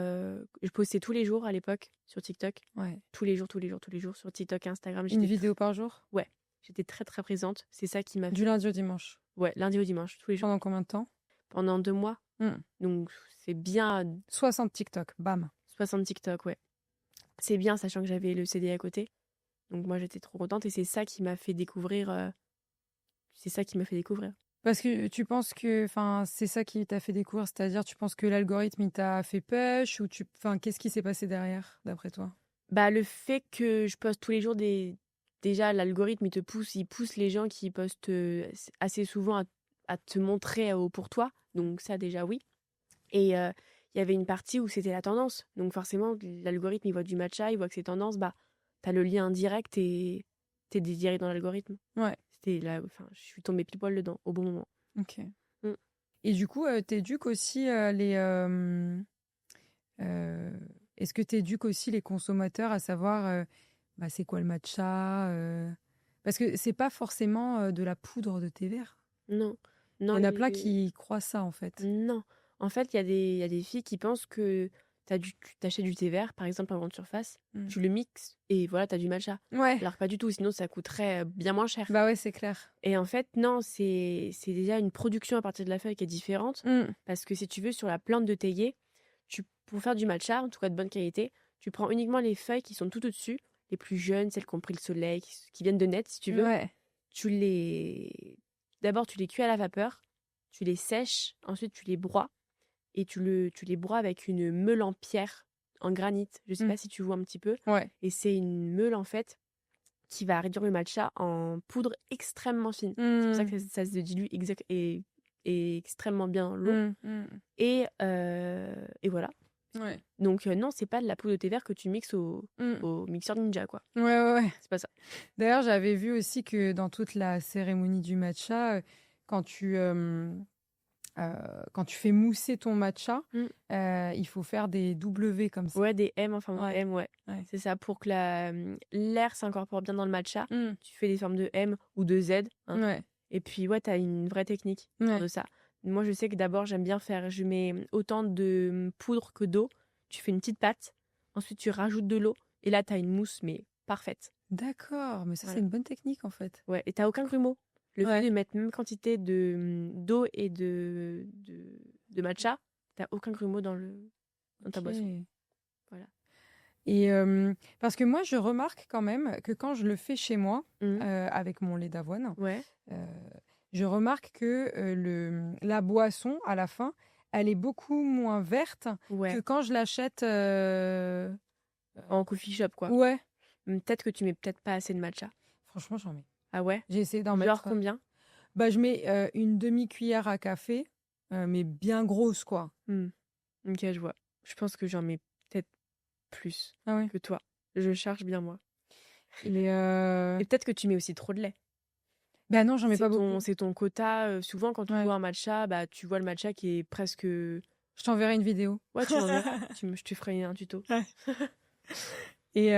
Je postais tous les jours à l'époque sur TikTok. Ouais. Tous les jours, tous les jours, tous les jours sur TikTok et Instagram. Une vidéo par jour? Ouais, j'étais très très présente. C'est ça qui m'a Du fait. lundi au dimanche. Ouais, lundi au dimanche, tous les jours. Pendant combien de temps? Pendant 2 mois. Mm. Donc c'est bien 60 TikTok, bam. 60 TikTok, ouais. C'est bien, sachant que j'avais le CD à côté. Donc moi j'étais trop contente et c'est ça qui m'a fait découvrir. C'est ça qui m'a fait découvrir. Parce que tu penses que c'est ça qui t'a fait découvrir, c'est-à-dire tu penses que l'algorithme il t'a fait push ou qu'est-ce qui s'est passé derrière, d'après toi? Le fait que je poste tous les jours déjà, l'algorithme, il pousse les gens qui postent assez souvent à te montrer pour toi. Donc ça, déjà, oui. Et il y avait une partie où c'était la tendance. Donc forcément, l'algorithme, il voit du matcha, il voit que c'est tendance, t'as le lien direct et t'es désiré dans l'algorithme. Ouais. C'était là, enfin, je suis tombée pile poil dedans, au bon moment. Ok. Mm. Et du coup, t'éduques aussi est-ce que t'éduques aussi les consommateurs à savoir c'est quoi le matcha parce que c'est pas forcément de la poudre de thé vert. Non, Il non, y en a plein qui croient ça en fait. non. En fait, il y a des filles qui pensent que tu t'achètes du thé vert, par exemple en grande surface, Mm. tu le mixes et voilà, t'as du matcha. Ouais. Alors que pas du tout, sinon ça coûterait bien moins cher. Bah ouais, c'est clair. Et en fait, non, c'est déjà une production à partir de la feuille qui est différente. Mm. Parce que si tu veux, sur la plante de théier, pour faire du matcha, en tout cas de bonne qualité, Tu prends uniquement les feuilles qui sont tout au-dessus, les plus jeunes, celles qui ont pris le soleil, qui viennent de net, si tu veux. Ouais. D'abord, tu les cuis à la vapeur, tu les sèches, ensuite tu les broies, et tu les broies avec une meule en pierre, en granit. Je sais pas si tu vois un petit peu. Ouais. Et c'est une meule, en fait, qui va réduire le matcha en poudre extrêmement fine. C'est pour ça que ça se dilue et extrêmement bien dans l'eau. Et voilà. Ouais. Donc non, c'est pas de la poudre de thé vert que tu mixes au mixeur Ninja, quoi. Ouais. C'est pas ça. D'ailleurs, j'avais vu aussi que dans toute la cérémonie du matcha, quand tu fais mousser ton matcha, il faut faire des W comme ça. Ouais, des M en forme de Ouais. M, ouais. C'est ça, pour que l'air s'incorpore bien dans le matcha. Tu fais des formes de M ou de Z. Hein. Ouais. Et puis, ouais, t'as une vraie technique de ça. Moi, je sais que d'abord, j'aime bien je mets autant de poudre que d'eau. Tu fais une petite pâte. Ensuite, tu rajoutes de l'eau. Et là, t'as une mousse, mais parfaite. D'accord, mais ça, c'est une bonne technique, en fait. Ouais, et t'as aucun grumeau. Le fait de mettre même quantité d'eau et de matcha, t'as aucun grumeau dans ta boisson. Voilà. Et parce que moi, je remarque quand même que quand je le fais chez moi, avec mon lait d'avoine, je remarque que la boisson, à la fin, elle est beaucoup moins verte que quand je l'achète en coffee shop, quoi. Ouais. Peut-être que tu mets peut-être pas assez de matcha. Franchement, j'en mets. Ah ouais? J'ai essayé d'en mettre. Genre combien? Bah, je mets une demi-cuillère à café, mais bien grosse, quoi. Ok, je vois. Je pense que j'en mets peut-être plus que toi. Je charge bien, moi. Et peut-être que tu mets aussi trop de lait. Bah non, j'en mets pas beaucoup. C'est ton quota. Souvent, quand tu vois un matcha, bah, tu vois le matcha qui est presque... Je t'enverrai une vidéo. Ouais, tu m'enverras. Je te ferai un tuto. Et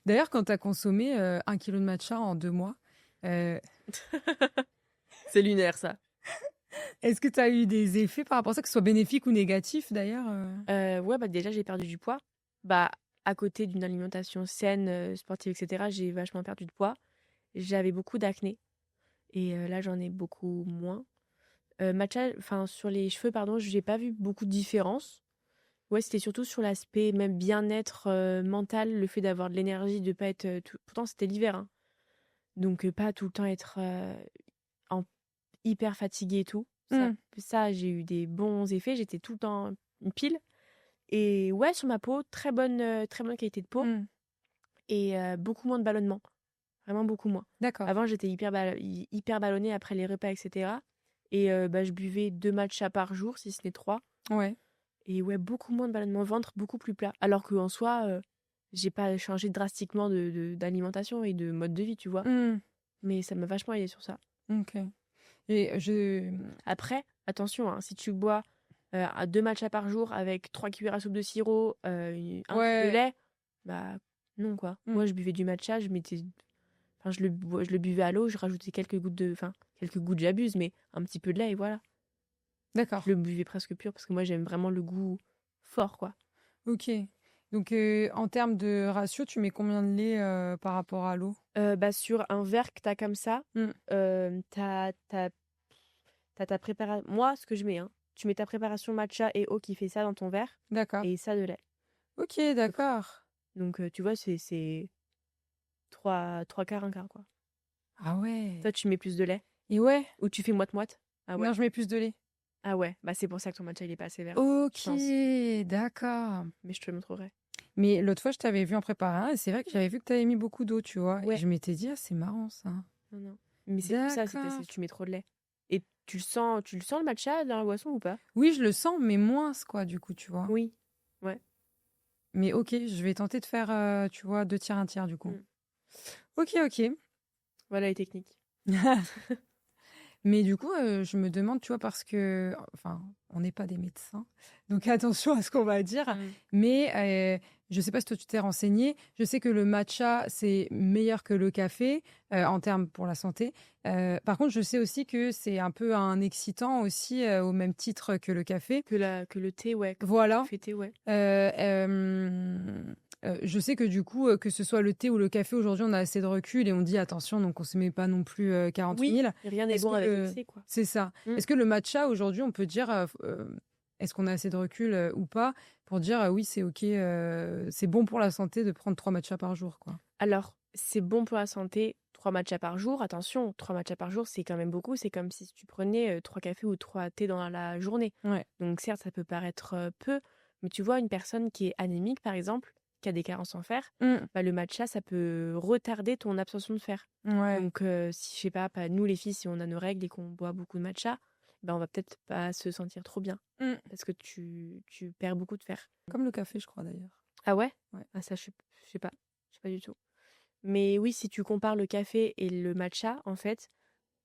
d'ailleurs, quand tu as consommé 1 kilo de matcha en 2 mois... C'est lunaire, ça. Est-ce que tu as eu des effets par rapport à ça, que ce soit bénéfique ou négatif, d'ailleurs Ouais, bah déjà, j'ai perdu du poids. Bah, à côté d'une alimentation saine, sportive, etc., j'ai vachement perdu de poids. J'avais beaucoup d'acné. Et là, j'en ai beaucoup moins. Matcha, sur les cheveux, pardon, j'ai pas vu beaucoup de différence. Ouais, c'était surtout sur l'aspect même bien-être mental, le fait d'avoir de l'énergie, de pas être... Pourtant, c'était l'hiver, hein. Donc, pas tout le temps être hyper fatiguée et tout. Ça, j'ai eu des bons effets. J'étais tout le temps une pile. Et ouais, sur ma peau, très bonne qualité de peau. Et beaucoup moins de ballonnement. Vraiment beaucoup moins. D'accord. Avant, j'étais hyper ballonnée après les repas, etc. Et je buvais 2 matchas par jour, si ce n'est 3. Ouais. Et ouais, beaucoup moins de ballonnement, ventre beaucoup plus plat. Alors qu'en soi, j'ai pas changé drastiquement d'alimentation et de mode de vie, tu vois. Mais ça m'a vachement aidé sur ça. Ok. Et Après, attention, hein, si tu bois 2 matchas par jour avec 3 cuillères à soupe de sirop, un cup de lait, bah non, quoi. Moi, je buvais du matcha, je le buvais à l'eau, je rajoutais quelques gouttes j'abuse, mais un petit peu de lait et voilà. D'accord. Je le buvais presque pur parce que moi j'aime vraiment le goût fort, quoi. Ok. Donc en termes de ratio, tu mets combien de lait par rapport à l'eau? Sur un verre que t'as comme ça, t'as ta préparation. Moi, ce que je mets, hein, tu mets ta préparation matcha et eau qui fait ça dans ton verre. D'accord. Et ça de lait. Ok, d'accord. Donc tu vois, c'est 3 quarts, 1 quart, quoi. Ah ouais. Toi, tu mets plus de lait? Et ouais. Ou tu fais moite-moite? Ah ouais. Non, je mets plus de lait. Ah ouais, bah c'est pour ça que ton matcha il est pas assez vert. Ok, d'accord. Mais je te le montrerai. Mais l'autre fois, je t'avais vu en préparer un et c'est vrai que j'avais vu que tu avais mis beaucoup d'eau, tu vois. Ouais. Et je m'étais dit, ah, c'est marrant ça. Non. Mais c'est pour ça, c'est tu mets trop de lait. Et tu le sens le matcha dans la boisson ou pas? Oui, je le sens, mais moins, quoi, du coup, tu vois. Oui, ouais. Mais ok, je vais tenter de faire, tu vois, 2 tiers, 1 tiers, du coup. Ok. Voilà les techniques. Mais du coup, je me demande, tu vois, parce que, enfin, on n'est pas des médecins, donc attention à ce qu'on va dire. Mais je sais pas si toi tu t'es renseigné. Je sais que le matcha c'est meilleur que le café en termes pour la santé. Par contre, je sais aussi que c'est un peu un excitant aussi au même titre que le café. Que le thé, ouais. Voilà. Le thé, ouais. Je sais que du coup, que ce soit le thé ou le café, aujourd'hui, on a assez de recul et on dit attention, donc on se met pas non plus 40 000. Oui, rien n'est bon avec l'excès, quoi. C'est ça. Est-ce que le matcha, aujourd'hui, on peut dire Est-ce qu'on a assez de recul ou pas pour dire oui, c'est OK, c'est bon pour la santé de prendre 3 matchas par jour, quoi? Alors, c'est bon pour la santé, 3 matchas par jour. Attention, 3 matchas par jour, c'est quand même beaucoup. C'est comme si tu prenais 3 cafés ou 3 thés dans la journée. Ouais. Donc certes, ça peut paraître peu, mais tu vois, une personne qui est anémique, par exemple, qui a des carences en fer, bah, le matcha, ça peut retarder ton absorption de fer. Ouais. Donc, si, je sais pas, nous les filles, si on a nos règles et qu'on boit beaucoup de matcha, bah, on va peut-être pas se sentir trop bien parce que tu perds beaucoup de fer. Comme le café, je crois d'ailleurs. Ah ouais? Ouais. Ah ça, je sais pas. Je sais pas du tout. Mais oui, si tu compares le café et le matcha, en fait,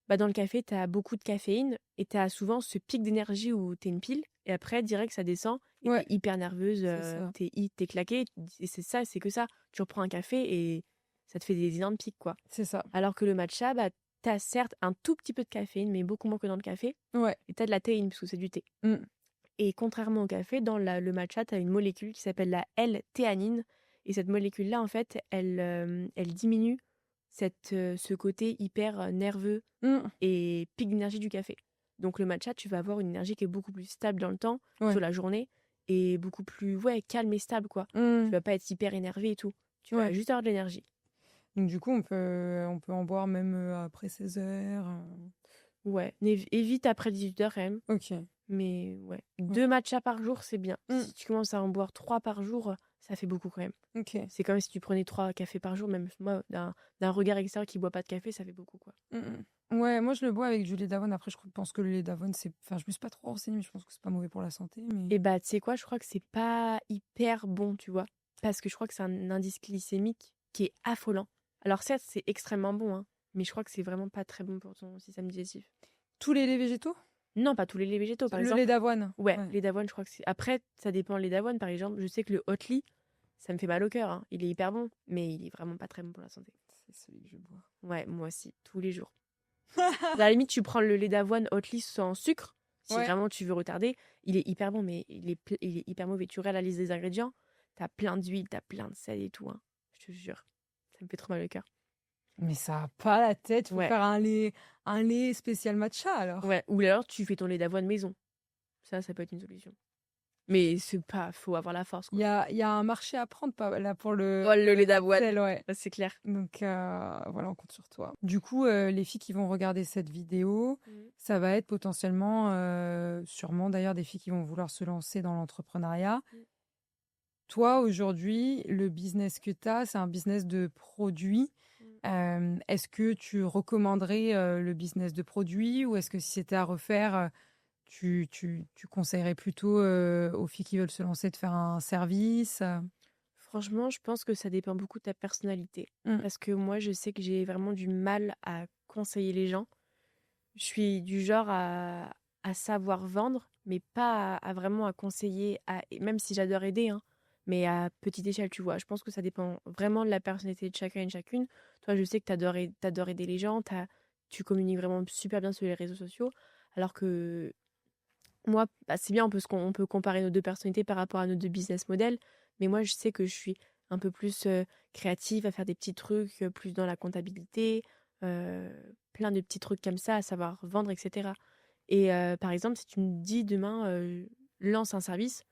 bah dans le café, tu as beaucoup de caféine et tu as souvent ce pic d'énergie où tu es une pile et après, direct, ça descend et Ouais, tu es hyper nerveuse, c'est ça. t'es claquée et c'est que ça. Tu reprends un café et ça te fait des énormes pics, quoi. C'est ça. Alors que le matcha, bah, tu as certes un tout petit peu de caféine, mais beaucoup moins que dans le café Ouais. et tu as de la théine parce que c'est du thé. Et contrairement au café, dans le matcha, tu as une molécule qui s'appelle la L-théanine. Et cette molécule-là, en fait, elle diminue ce côté hyper nerveux et pic d'énergie du café. Donc le matcha, tu vas avoir une énergie qui est beaucoup plus stable dans le temps, sur la journée, et beaucoup plus calme et stable, quoi. Tu vas pas être hyper énervé et tout. Tu vas juste avoir de l'énergie. Donc du coup, on peut en boire même après 16 heures. Ouais, évite après 18h quand même. OK. Mais ouais, 2 matchas par jour, c'est bien. Si tu commences à en boire 3 par jour, ça fait beaucoup quand même. OK. C'est comme si tu prenais 3 cafés par jour, même moi, d'un regard extérieur qui boit pas de café, ça fait beaucoup, quoi. Ouais, moi je le bois avec du lait d'avoine. Après, je pense que le lait d'avoine, c'est. Enfin, je me suis pas trop renseignée, mais je pense que c'est pas mauvais pour la santé. Mais... Et bah, tu sais quoi, je crois que c'est pas hyper bon, tu vois. Parce que je crois que c'est un indice glycémique qui est affolant. Alors certes, c'est extrêmement bon, hein, mais je crois que c'est vraiment pas très bon pour ton système digestif. Tous les laits végétaux? Non, pas tous les laits végétaux, par Le exemple. lait d'avoine. Ouais, lait d'avoine, je crois que c'est. Après, ça dépend le lait d'avoine, par exemple. Je sais que le Oatly, ça me fait mal au cœur, hein. Il est hyper bon, mais il est vraiment pas très bon pour la santé. C'est celui que je bois. Ouais, moi aussi, tous les jours. À la limite, tu prends le lait d'avoine Oatly sans sucre, si vraiment tu veux retarder. Il est hyper bon, mais il est hyper mauvais. Tu regardes la liste des ingrédients, t'as plein d'huile, t'as plein de sel et tout, hein. Je te jure, ça me fait trop mal au cœur. Mais ça a pas la tête. Faut faire un lait spécial matcha alors. Ouais, ou alors tu fais ton lait d'avoine maison. Ça peut être une solution. Mais c'est pas, faut avoir la force, quoi. Il y a un marché à prendre là pour le lait d'avoine. Ouais. C'est clair. Donc voilà, on compte sur toi. Du coup, les filles qui vont regarder cette vidéo, ça va être potentiellement, sûrement d'ailleurs, des filles qui vont vouloir se lancer dans l'entrepreneuriat. Toi, aujourd'hui, le business que tu as, c'est un business de produits. Est-ce que tu recommanderais le business de produits ou est-ce que si c'était à refaire, tu conseillerais plutôt aux filles qui veulent se lancer de faire un service? Franchement, je pense que ça dépend beaucoup de ta personnalité. Parce que moi, je sais que j'ai vraiment du mal à conseiller les gens. Je suis du genre à savoir vendre, mais pas à vraiment à conseiller, même si j'adore aider, hein, mais à petite échelle, tu vois. Je pense que ça dépend vraiment de la personnalité de chacun et de chacune. Toi, je sais que t'adores aider les gens, tu communiques vraiment super bien sur les réseaux sociaux, alors que moi, bah, c'est bien, on peut comparer nos deux personnalités par rapport à nos deux business models, mais moi, je sais que je suis un peu plus créative, à faire des petits trucs, plus dans la comptabilité, plein de petits trucs comme ça, à savoir vendre, etc. Et par exemple, si tu me dis demain, lance un service,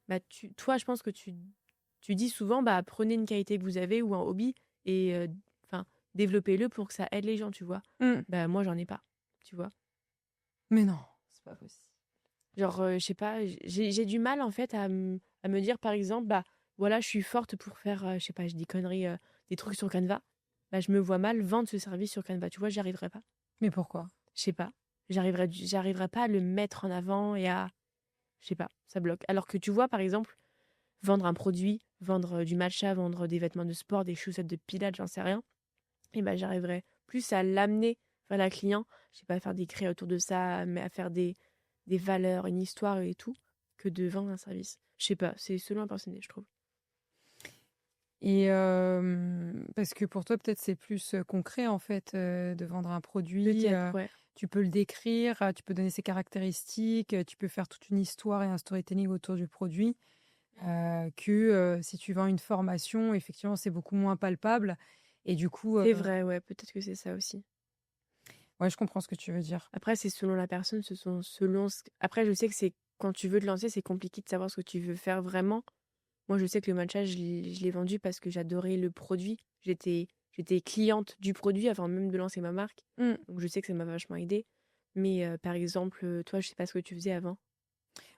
bah, toi, je pense que tu dis souvent, bah, prenez une qualité que vous avez ou un hobby et développez-le pour que ça aide les gens, tu vois. Bah, moi, j'en ai pas, tu vois. Mais non, c'est pas possible. Genre, je sais pas, j'ai du mal en fait à me dire par exemple, bah voilà, je suis forte pour faire, je sais pas, je dis conneries, des trucs sur Canva. Bah, je me vois mal vendre ce service sur Canva, tu vois, j'y arriverai pas. Mais pourquoi? Je sais pas. J'arriverai pas à le mettre en avant et à. Je sais pas, ça bloque. Alors que tu vois, par exemple, vendre un produit, vendre du matcha, vendre des vêtements de sport, des chaussettes de pilates, j'en sais rien, et bah j'arriverai plus à l'amener vers la client. Je sais pas, à faire des créas autour de ça, mais à faire des valeurs, une histoire et tout, que de vendre un service. Je sais pas, c'est selon la personnalité, je trouve. Et parce que pour toi, peut-être c'est plus concret en fait de vendre un produit. Peut-être, ouais. Tu peux le décrire, tu peux donner ses caractéristiques, tu peux faire toute une histoire et un storytelling autour du produit. Que si tu vends une formation, effectivement, c'est beaucoup moins palpable. Et du coup, C'est vrai, ouais, peut-être que c'est ça aussi. ouais, je comprends ce que tu veux dire. Après, c'est selon la personne, Après, je sais que c'est quand tu veux te lancer, c'est compliqué de savoir ce que tu veux faire vraiment. Moi, je sais que le matcha, je l'ai vendu parce que j'adorais le produit. J'étais cliente du produit avant même de lancer ma marque. Mm. Donc, je sais que ça m'a vachement aidée. Mais par exemple, toi, je sais pas ce que tu faisais avant.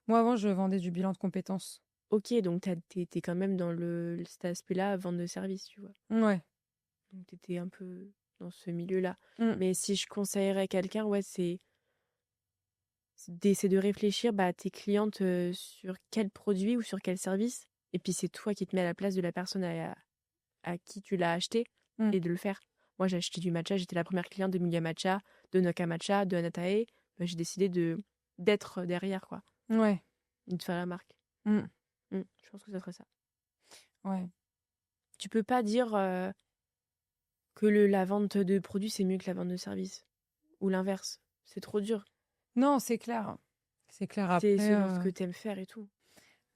Moi, avant, je vendais du bilan de compétences. Ok, donc t'es quand même dans cet aspect-là, vente de service, tu vois. Ouais. Donc, t'étais un peu dans ce milieu-là. Mm. Mais si je conseillerais à quelqu'un, ouais, c'est de réfléchir à tes clientes sur quel produit ou sur quel service. Et puis, c'est toi qui te mets à la place de la personne à qui tu l'as acheté Mm. et de le faire. Moi, j'ai acheté du matcha, j'étais la première cliente de Mulia Matcha, de Naka Matcha, de Anatae. J'ai décidé d'être derrière, quoi, Ouais. et de faire la marque. Mm. Je pense que ça serait ça. Ouais. Tu peux pas dire que la vente de produits, c'est mieux que la vente de services. Ou l'inverse. C'est trop dur. Non, c'est clair. C'est clair. C'est Après, selon ce que t'aimes faire et tout.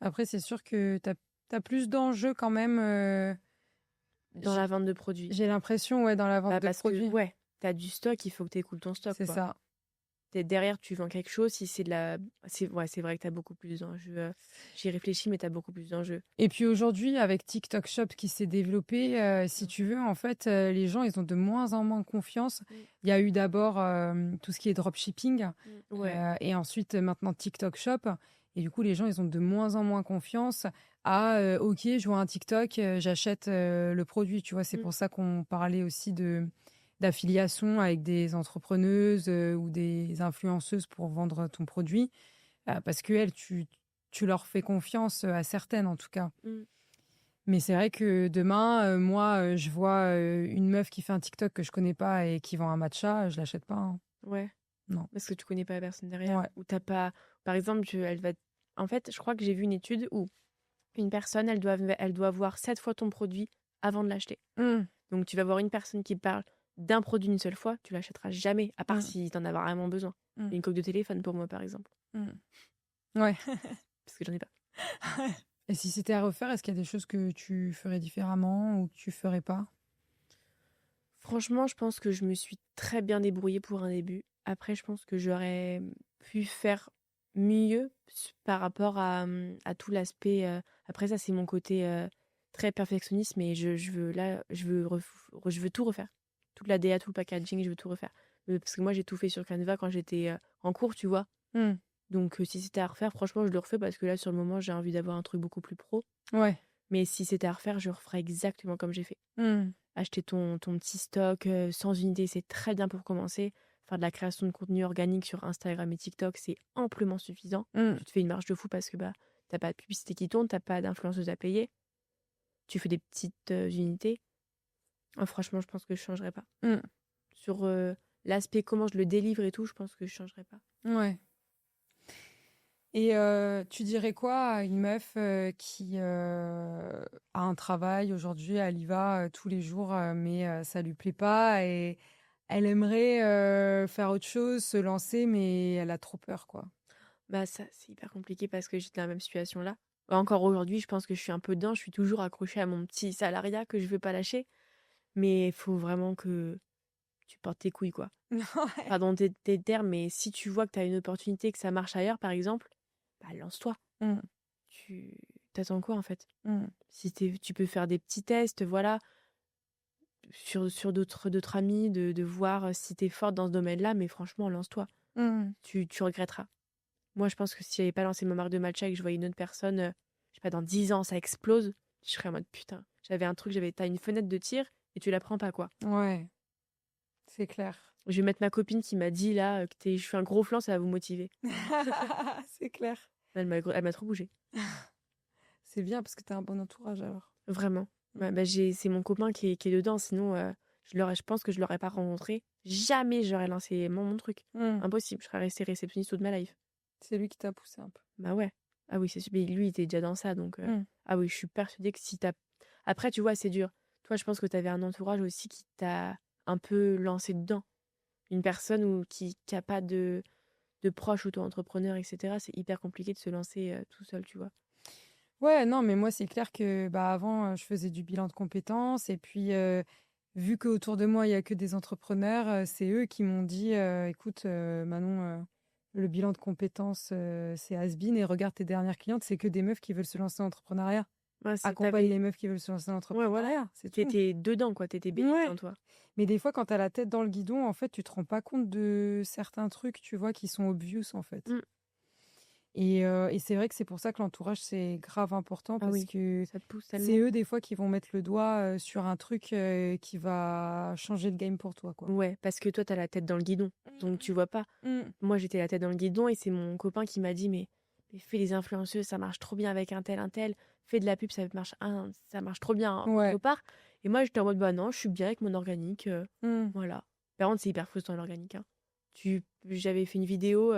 après c'est sûr que tu as plus d'enjeux quand même. Dans la vente de produits. J'ai l'impression, ouais, dans la vente de Parce produits. que, ouais, t'as du stock, il faut que t'écoules ton stock, C'est quoi. ça. Derrière, tu vends quelque chose, si c'est de la... c'est vrai que t'as beaucoup plus d'enjeux. J'y réfléchis, mais t'as beaucoup plus d'enjeux. Et puis aujourd'hui, avec TikTok Shop qui s'est développé, si tu veux, en fait, les gens, ils ont de moins en moins confiance. Il y a eu d'abord tout ce qui est dropshipping, Ouais. et ensuite maintenant TikTok Shop. Et du coup, les gens, ils ont de moins en moins confiance à OK, je vois un TikTok, j'achète le produit. Tu vois, c'est pour ça qu'on parlait aussi d'affiliation avec des entrepreneuses ou des influenceuses pour vendre ton produit. Parce que elles, tu leur fais confiance, à certaines en tout cas. Mais c'est vrai que demain, moi, je vois une meuf qui fait un TikTok que je connais pas et qui vend un matcha, je l'achète pas, hein. Ouais. Non. Parce que tu connais pas la personne derrière. Ouais. Ou t'as pas... Par exemple, elle va... En fait, je crois que j'ai vu une étude où une personne, elle doit voir 7 fois ton produit avant de l'acheter. Donc, tu vas voir une personne qui parle d'un produit une seule fois, tu l'achèteras jamais, à part si t'en as vraiment besoin. Une coque de téléphone pour moi, par exemple. Ouais. Parce que j'en ai pas. Et si c'était à refaire, est-ce qu'il y a des choses que tu ferais différemment ou que tu ferais pas? Franchement, je pense que je me suis très bien débrouillée pour un début. Après, je pense que j'aurais pu faire mieux par rapport à tout l'aspect. Après, ça, c'est mon côté très perfectionniste, mais je veux tout refaire. Toute la DA, tout le packaging, je veux tout refaire. Parce que moi, j'ai tout fait sur Canva quand j'étais en cours, tu vois. Donc, si c'était à refaire, franchement, je le refais parce que là, sur le moment, j'ai envie d'avoir un truc beaucoup plus pro. Ouais. Mais si c'était à refaire, je referais exactement comme j'ai fait. Acheter ton petit stock, 100 unités, c'est très bien pour commencer. Faire de la création de contenu organique sur Instagram et TikTok, c'est amplement suffisant. Tu te fais une marge de fou parce que t'as pas de publicité qui tourne, t'as pas d'influenceuse à payer. Tu fais des petites unités. Franchement, je pense que je changerais pas. Sur l'aspect comment je le délivre et tout, je pense que je changerais pas. Ouais. Et tu dirais quoi à une meuf qui a un travail aujourd'hui, elle y va tous les jours, mais ça lui plaît pas et elle aimerait faire autre chose, se lancer, mais elle a trop peur, quoi. Ça, c'est hyper compliqué parce que j'étais dans la même situation là. Encore aujourd'hui, je pense que je suis un peu dedans. Je suis toujours accrochée à mon petit salariat que je veux pas lâcher. Mais il faut vraiment que tu portes tes couilles, quoi. Ouais. Pardon tes termes, mais si tu vois que tu as une opportunité, que ça marche ailleurs, par exemple, lance-toi. Tu t'attends quoi, en fait? Si tu peux faire des petits tests, voilà, sur d'autres amis, de voir si t'es forte dans ce domaine-là, mais franchement, lance-toi. Tu regretteras. Moi, je pense que si j'avais pas lancé ma marque de matcha et que je voyais une autre personne, je sais pas, dans 10 ans, ça explose, je serais en mode putain, j'avais un truc, t'as une fenêtre de tir et tu la prends pas, quoi. Ouais, c'est clair. Je vais mettre ma copine qui m'a dit là je fais un gros flanc, ça va vous motiver. C'est clair. Elle m'a trop bougé. C'est bien parce que t'as un bon entourage alors. Vraiment. C'est mon copain qui est dedans, sinon je pense que je l'aurais pas rencontré. Jamais j'aurais lancé mon truc. Impossible, je serais restée réceptionniste toute ma life. C'est lui qui t'a poussé un peu. Bah ouais. Ah oui, c'est sûr. Mais lui, il était déjà dans ça, donc... Ah oui, je suis persuadée que si t'as... Après, tu vois, c'est dur. Toi, je pense que t'avais un entourage aussi qui t'a un peu lancé dedans. Une personne qui a pas de proches auto-entrepreneurs, etc. C'est hyper compliqué de se lancer tout seul, tu vois. Ouais, non, mais moi, c'est clair que avant, je faisais du bilan de compétences. Et puis, vu qu'autour de moi, il n'y a que des entrepreneurs, c'est eux qui m'ont dit, écoute, Manon, le bilan de compétences, c'est has-been et regarde tes dernières clientes, c'est que des meufs qui veulent se lancer en entrepreneuriat. Ouais, c'est Accompagne les meufs qui veulent se lancer en Ouais, voilà. entrepreneuriat, c'est tout. T'étais dedans, quoi. T'étais baignée Ouais. dedans, toi. Mais des fois, quand t'as la tête dans le guidon, en fait, tu te rends pas compte de certains trucs, tu vois, qui sont obvious, en fait. Mm. Et c'est vrai que c'est pour ça que l'entourage, c'est grave important, Ah parce oui, que ça te pousse c'est tellement. eux, des fois, qui vont mettre le doigt sur un truc qui va changer le game pour toi, quoi. Ouais, parce que toi, t'as la tête dans le guidon. Donc, tu vois pas. Mm. Moi, j'étais la tête dans le guidon et c'est mon copain qui m'a dit, mais fais les influenceuses, ça marche trop bien avec un tel, un tel. Fais de la pub, ça marche trop bien en Ouais. léopard. Et moi, j'étais en mode, bah non, je suis bien avec mon organique. Mm. Voilà. Par contre, c'est hyper frustrant l'organique. Hein. J'avais fait une vidéo,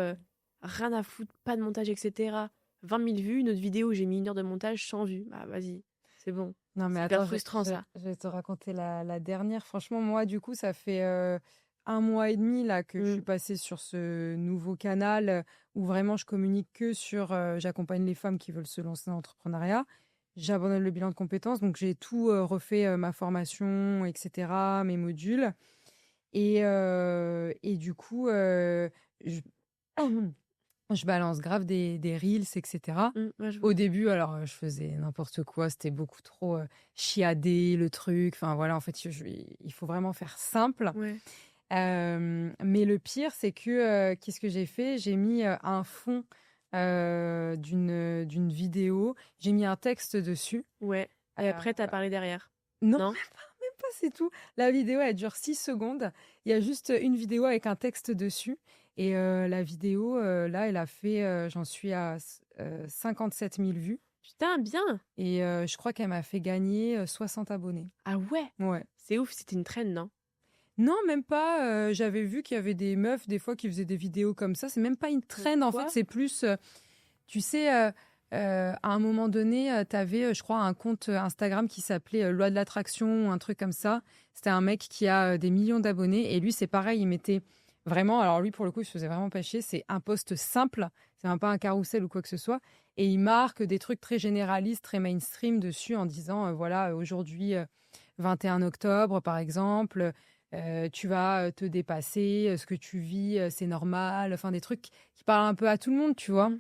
rien à foutre, pas de montage, etc. 20 000 vues. Une autre vidéo où j'ai mis 1 heure de montage, 100 vues. Bah vas-y, c'est bon. Non, mais C'est hyper attends, frustrant, ça. je vais te raconter la dernière. Franchement, moi, du coup, ça fait 1 mois et demi là que je suis passée sur ce nouveau canal où vraiment je communique que sur j'accompagne les femmes qui veulent se lancer dans l'entrepreneuriat. J'abandonne le bilan de compétences, donc j'ai tout refait, ma formation, etc., mes modules. Et du coup, je, je balance grave des reels, etc. Ouais, je Au vois. début, alors, je faisais n'importe quoi, c'était beaucoup trop chiadé le truc. Enfin voilà, en fait, il faut vraiment faire simple. Ouais. Mais le pire, c'est que qu'est-ce que j'ai fait? J'ai mis un fond d'une vidéo, j'ai mis un texte dessus. Ouais. Et après, t'as parlé derrière. Non, Non? même pas, c'est tout. La vidéo, elle dure 6 secondes. Il y a juste une vidéo avec un texte dessus. Et la vidéo, là, elle a fait, j'en suis à 57 000 vues. Putain, bien! Et je crois qu'elle m'a fait gagner 60 abonnés. Ah ouais? Ouais. C'est ouf, c'était une trend, non? Non, même pas. J'avais vu qu'il y avait des meufs, des fois, qui faisaient des vidéos comme ça. C'est même pas une trend, en Quoi? fait. C'est plus, tu sais, à un moment donné, tu avais, je crois, un compte Instagram qui s'appelait Loi de l'attraction ou un truc comme ça. C'était un mec qui a des millions d'abonnés. Et lui, c'est pareil, il mettait vraiment. Alors, lui, pour le coup, il se faisait vraiment pas chier. C'est un post simple. C'est même pas un carrousel ou quoi que ce soit. Et il marque des trucs très généralistes, très mainstream dessus en disant voilà, aujourd'hui, 21 octobre, par exemple. Tu vas te dépasser, ce que tu vis, c'est normal. Enfin, des trucs qui parlent un peu à tout le monde, tu vois.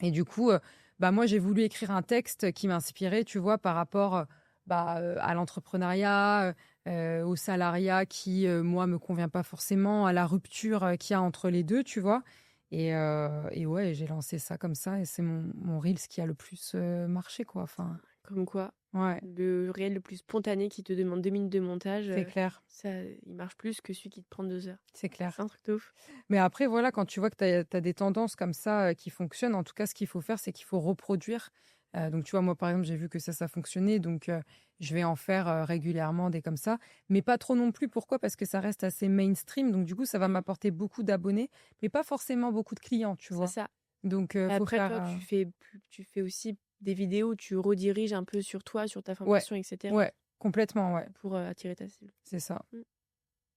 Et du coup, bah, moi, j'ai voulu écrire un texte qui m'inspirait, tu vois, par rapport à l'entrepreneuriat, au salariat qui, moi, me convient pas forcément, à la rupture qu'il y a entre les deux, tu vois. Et ouais, j'ai lancé ça comme ça et c'est mon Reels qui a le plus marché, quoi. Enfin, Comme quoi, ouais, le réel le plus spontané qui te demande 2 minutes de montage, c'est clair, ça, il marche plus que celui qui te prend 2 heures. c'est clair. C'est un truc de ouf. Mais après, voilà, quand tu vois que tu as des tendances comme ça qui fonctionnent, en tout cas, ce qu'il faut faire, c'est qu'il faut reproduire. Donc, tu vois, moi, par exemple, j'ai vu que ça fonctionnait. Donc, je vais en faire régulièrement des comme ça. Mais pas trop non plus. Pourquoi? Parce que ça reste assez mainstream. Donc, du coup, ça va m'apporter beaucoup d'abonnés, mais pas forcément beaucoup de clients, tu C'est vois. ça. Donc, Et faut après, faire. toi, tu fais aussi des vidéos où tu rediriges un peu sur toi, sur ta Ouais, formation, etc. ouais, complètement, ouais. pour attirer ta cible. C'est ça. Mm.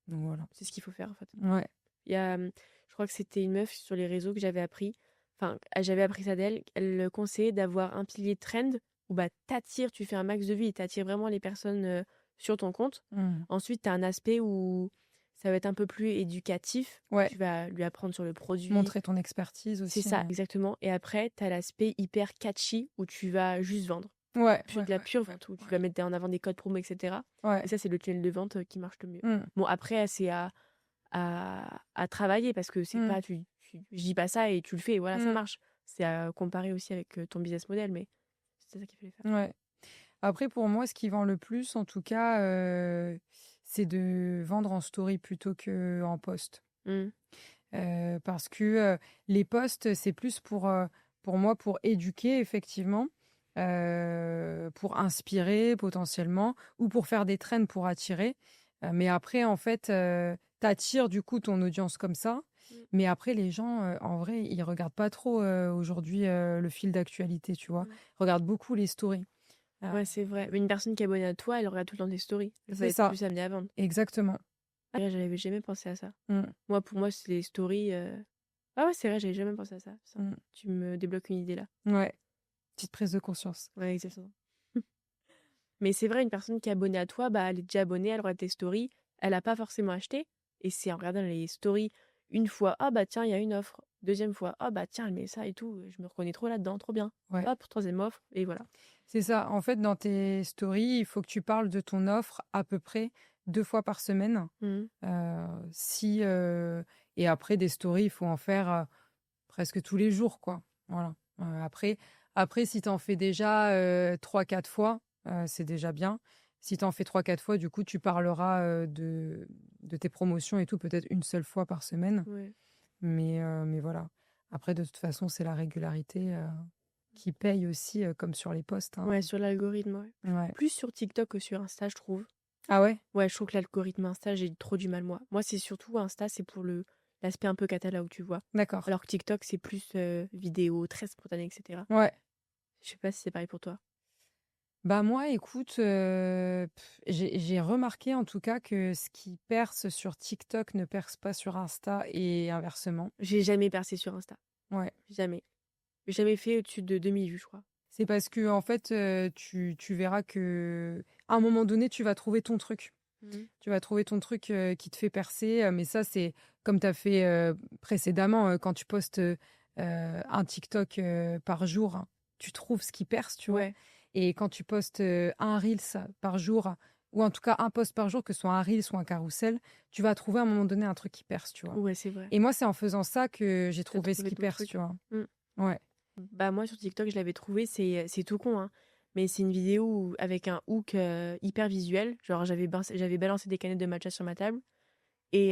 Donc, voilà. C'est ce qu'il faut faire, en fait. Ouais. Il y a, je crois que c'était une meuf sur les réseaux que j'avais appris. Enfin, j'avais appris ça d'elle. Elle conseillait d'avoir un pilier trend où bah, t'attires, tu fais un max de vues et t'attires vraiment les personnes sur ton compte. Mm. Ensuite, tu as un aspect où ça va être un peu plus éducatif. Ouais. Tu vas lui apprendre sur le produit. Montrer ton expertise aussi. C'est ça, exactement. Et après, tu as l'aspect hyper catchy où tu vas juste vendre. Ouais. De la pure vente où tu vas mettre en avant des codes promo, etc. Ouais. Et ça, c'est le tunnel de vente qui marche le mieux. Mm. Bon, après, c'est à travailler parce que c'est pas, je dis pas ça et tu le fais et voilà, ça marche. C'est à comparer aussi avec ton business model, mais c'est ça qu'il fallait faire. Ouais. Après, pour moi, ce qui vend le plus, en tout cas, c'est de vendre en story plutôt qu'en post. Parce que les posts, c'est plus pour moi, pour éduquer, effectivement, pour inspirer potentiellement, ou pour faire des trends pour attirer. Mais après, en fait, t'attires du coup ton audience comme ça. Mais après, les gens, en vrai, ils regardent pas trop aujourd'hui le fil d'actualité, tu vois. Ils regardent beaucoup les stories. Ouais, c'est vrai. Mais une personne qui est abonnée à toi, elle regarde tout le temps tes stories. Elle va C'est être ça. plus amenée à vendre. Exactement. Ah, j'avais jamais pensé à ça. Mm. Moi, pour moi, c'est les stories. Ah ouais, c'est vrai, j'avais jamais pensé à ça. Mm. Tu me débloques une idée là. Ouais. Petite prise de conscience. Ouais, exactement. Mais c'est vrai, une personne qui est abonnée à toi, bah, elle est déjà abonnée, elle regarde tes stories, elle n'a pas forcément acheté. Et c'est en regardant les stories une fois, ah bah tiens, il y a une offre. Deuxième fois, ah bah tiens, elle met ça et tout, je me reconnais trop là-dedans, trop bien. Ouais. Hop, troisième offre, et voilà. C'est ça. En fait, dans tes stories, il faut que tu parles de ton offre à peu près 2 fois par semaine. Mhm. Si, et après, des stories, il faut en faire presque tous les jours, quoi. Voilà. Après, si tu en fais déjà 3-4 fois, c'est déjà bien. Si tu en fais 3-4 fois, du coup, tu parleras de tes promotions et tout, peut-être une seule fois par semaine. Ouais. Mais voilà. Après, de toute façon, c'est la régularité qui paye aussi, comme sur les posts, hein. Ouais, sur l'algorithme, ouais. Ouais. Plus sur TikTok que sur Insta, je trouve. Ah ouais? Ouais, je trouve que l'algorithme Insta, j'ai trop du mal, moi. Moi, c'est surtout Insta, c'est pour l'aspect un peu catalogue, tu vois. D'accord. Alors que TikTok, c'est plus vidéo, très spontané, etc. Ouais. Je sais pas si c'est pareil pour toi. Bah moi, écoute, j'ai remarqué en tout cas que ce qui perce sur TikTok ne perce pas sur Insta et inversement. J'ai jamais percé sur Insta. Ouais. Jamais. J'ai jamais fait au-dessus de 2000 vues, je crois. C'est parce que en fait, tu verras que à un moment donné, tu vas trouver ton truc. Tu vas trouver ton truc qui te fait percer. Mais ça, c'est comme tu as fait précédemment, quand tu postes un TikTok par jour, tu trouves ce qui perce, tu vois. Ouais. Et quand tu postes un Reels par jour, ou en tout cas un post par jour, que ce soit un Reels ou un carrousel, tu vas trouver à un moment donné un truc qui perce, tu vois. Ouais, c'est vrai. Et moi, c'est en faisant ça que j'ai T'as trouvé ce trouvé qui ton perce, truc. tu vois. Mm. Ouais. Bah moi sur TikTok, je l'avais trouvé, c'est tout con, hein. Mais c'est une vidéo avec un hook hyper visuel. Genre j'avais balancé des canettes de matcha sur ma table et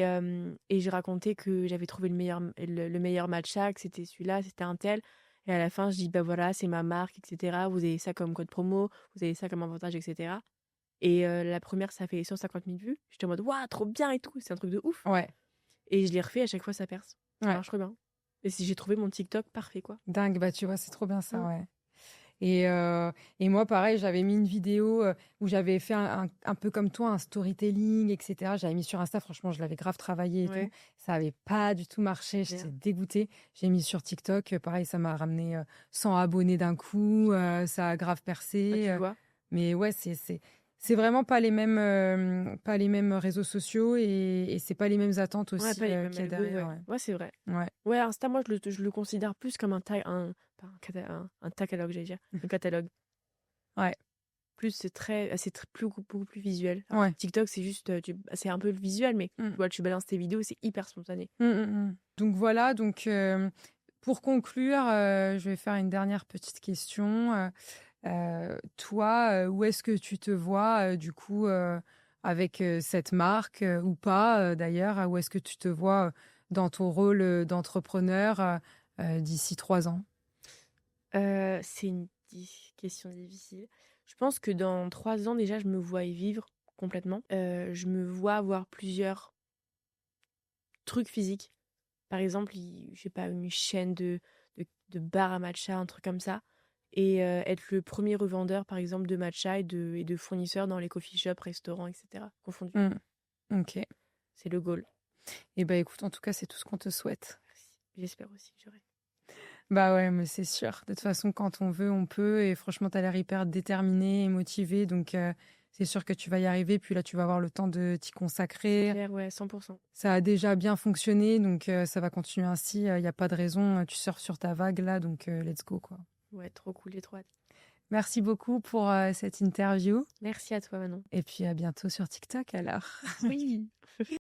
j'ai raconté que j'avais trouvé le meilleur matcha, que c'était celui-là, c'était un tel. Et à la fin, je dis bah voilà, c'est ma marque, etc. Vous avez ça comme code promo, vous avez ça comme avantage, etc. Et la première, ça fait 150 000 vues. J'étais en mode waouh, trop bien et tout, c'est un truc de ouf. Ouais. Et je l'ai refait, à chaque fois ça perce. Ça Ouais. marche trop bien. Et si j'ai trouvé mon TikTok parfait, quoi. Dingue, bah tu vois, c'est trop bien ça, Mm. ouais. Et moi, pareil, j'avais mis une vidéo où j'avais fait un peu comme toi, un storytelling, etc. J'avais mis sur Insta, franchement, je l'avais grave travaillé et Ouais. tout. Ça n'avait pas du tout marché, j'étais Merde. dégoûtée. J'ai mis sur TikTok, pareil, ça m'a ramené 100 abonnés d'un coup, ça a grave Ah, percé. tu vois. Mais ouais, c'est vraiment pas les mêmes réseaux sociaux et c'est pas les mêmes attentes Ouais, aussi pas les mêmes qu'il y a algos, ouais. derrière. Ouais, c'est vrai. Ouais. Ouais, Insta, moi, je le considère plus comme un catalogue, j'allais dire. Un catalogue. Ouais. Plus, beaucoup plus visuel. Alors, Ouais. TikTok, c'est juste, c'est un peu le visuel, mais Mm. tu vois, tu balances tes vidéos, c'est hyper spontané. Donc voilà, pour conclure, je vais faire une dernière petite question. Toi, où est-ce que tu te vois du coup avec cette marque ou pas d'ailleurs? Où est-ce que tu te vois dans ton rôle d'entrepreneur d'ici 3 ans? C'est une question difficile. Je pense que dans 3 ans, déjà, je me vois y vivre complètement. Je me vois avoir plusieurs trucs physiques. Par exemple, je sais pas, une chaîne de bar à matcha, un truc comme ça. Et être le premier revendeur, par exemple, de matcha et de fournisseurs dans les coffee shops, restaurants, etc. confondus. Ok. C'est le goal. Et bah écoute, en tout cas, c'est tout ce qu'on te souhaite. Merci. J'espère aussi que j'aurai. Bah ouais, mais c'est sûr. De toute façon, quand on veut, on peut. Et franchement, t'as l'air hyper déterminé et motivé. Donc, c'est sûr que tu vas y arriver. Puis là, tu vas avoir le temps de t'y consacrer. Claire, ouais, 100%. Ça a déjà bien fonctionné. Donc, ça va continuer ainsi. Il n'y a pas de raison. Tu surfes sur ta vague là. Donc, let's go, quoi. Ouais, trop cool, j'ai trop hâte. Merci beaucoup pour cette interview. Merci à toi, Manon. Et puis, à bientôt sur TikTok alors. Oui.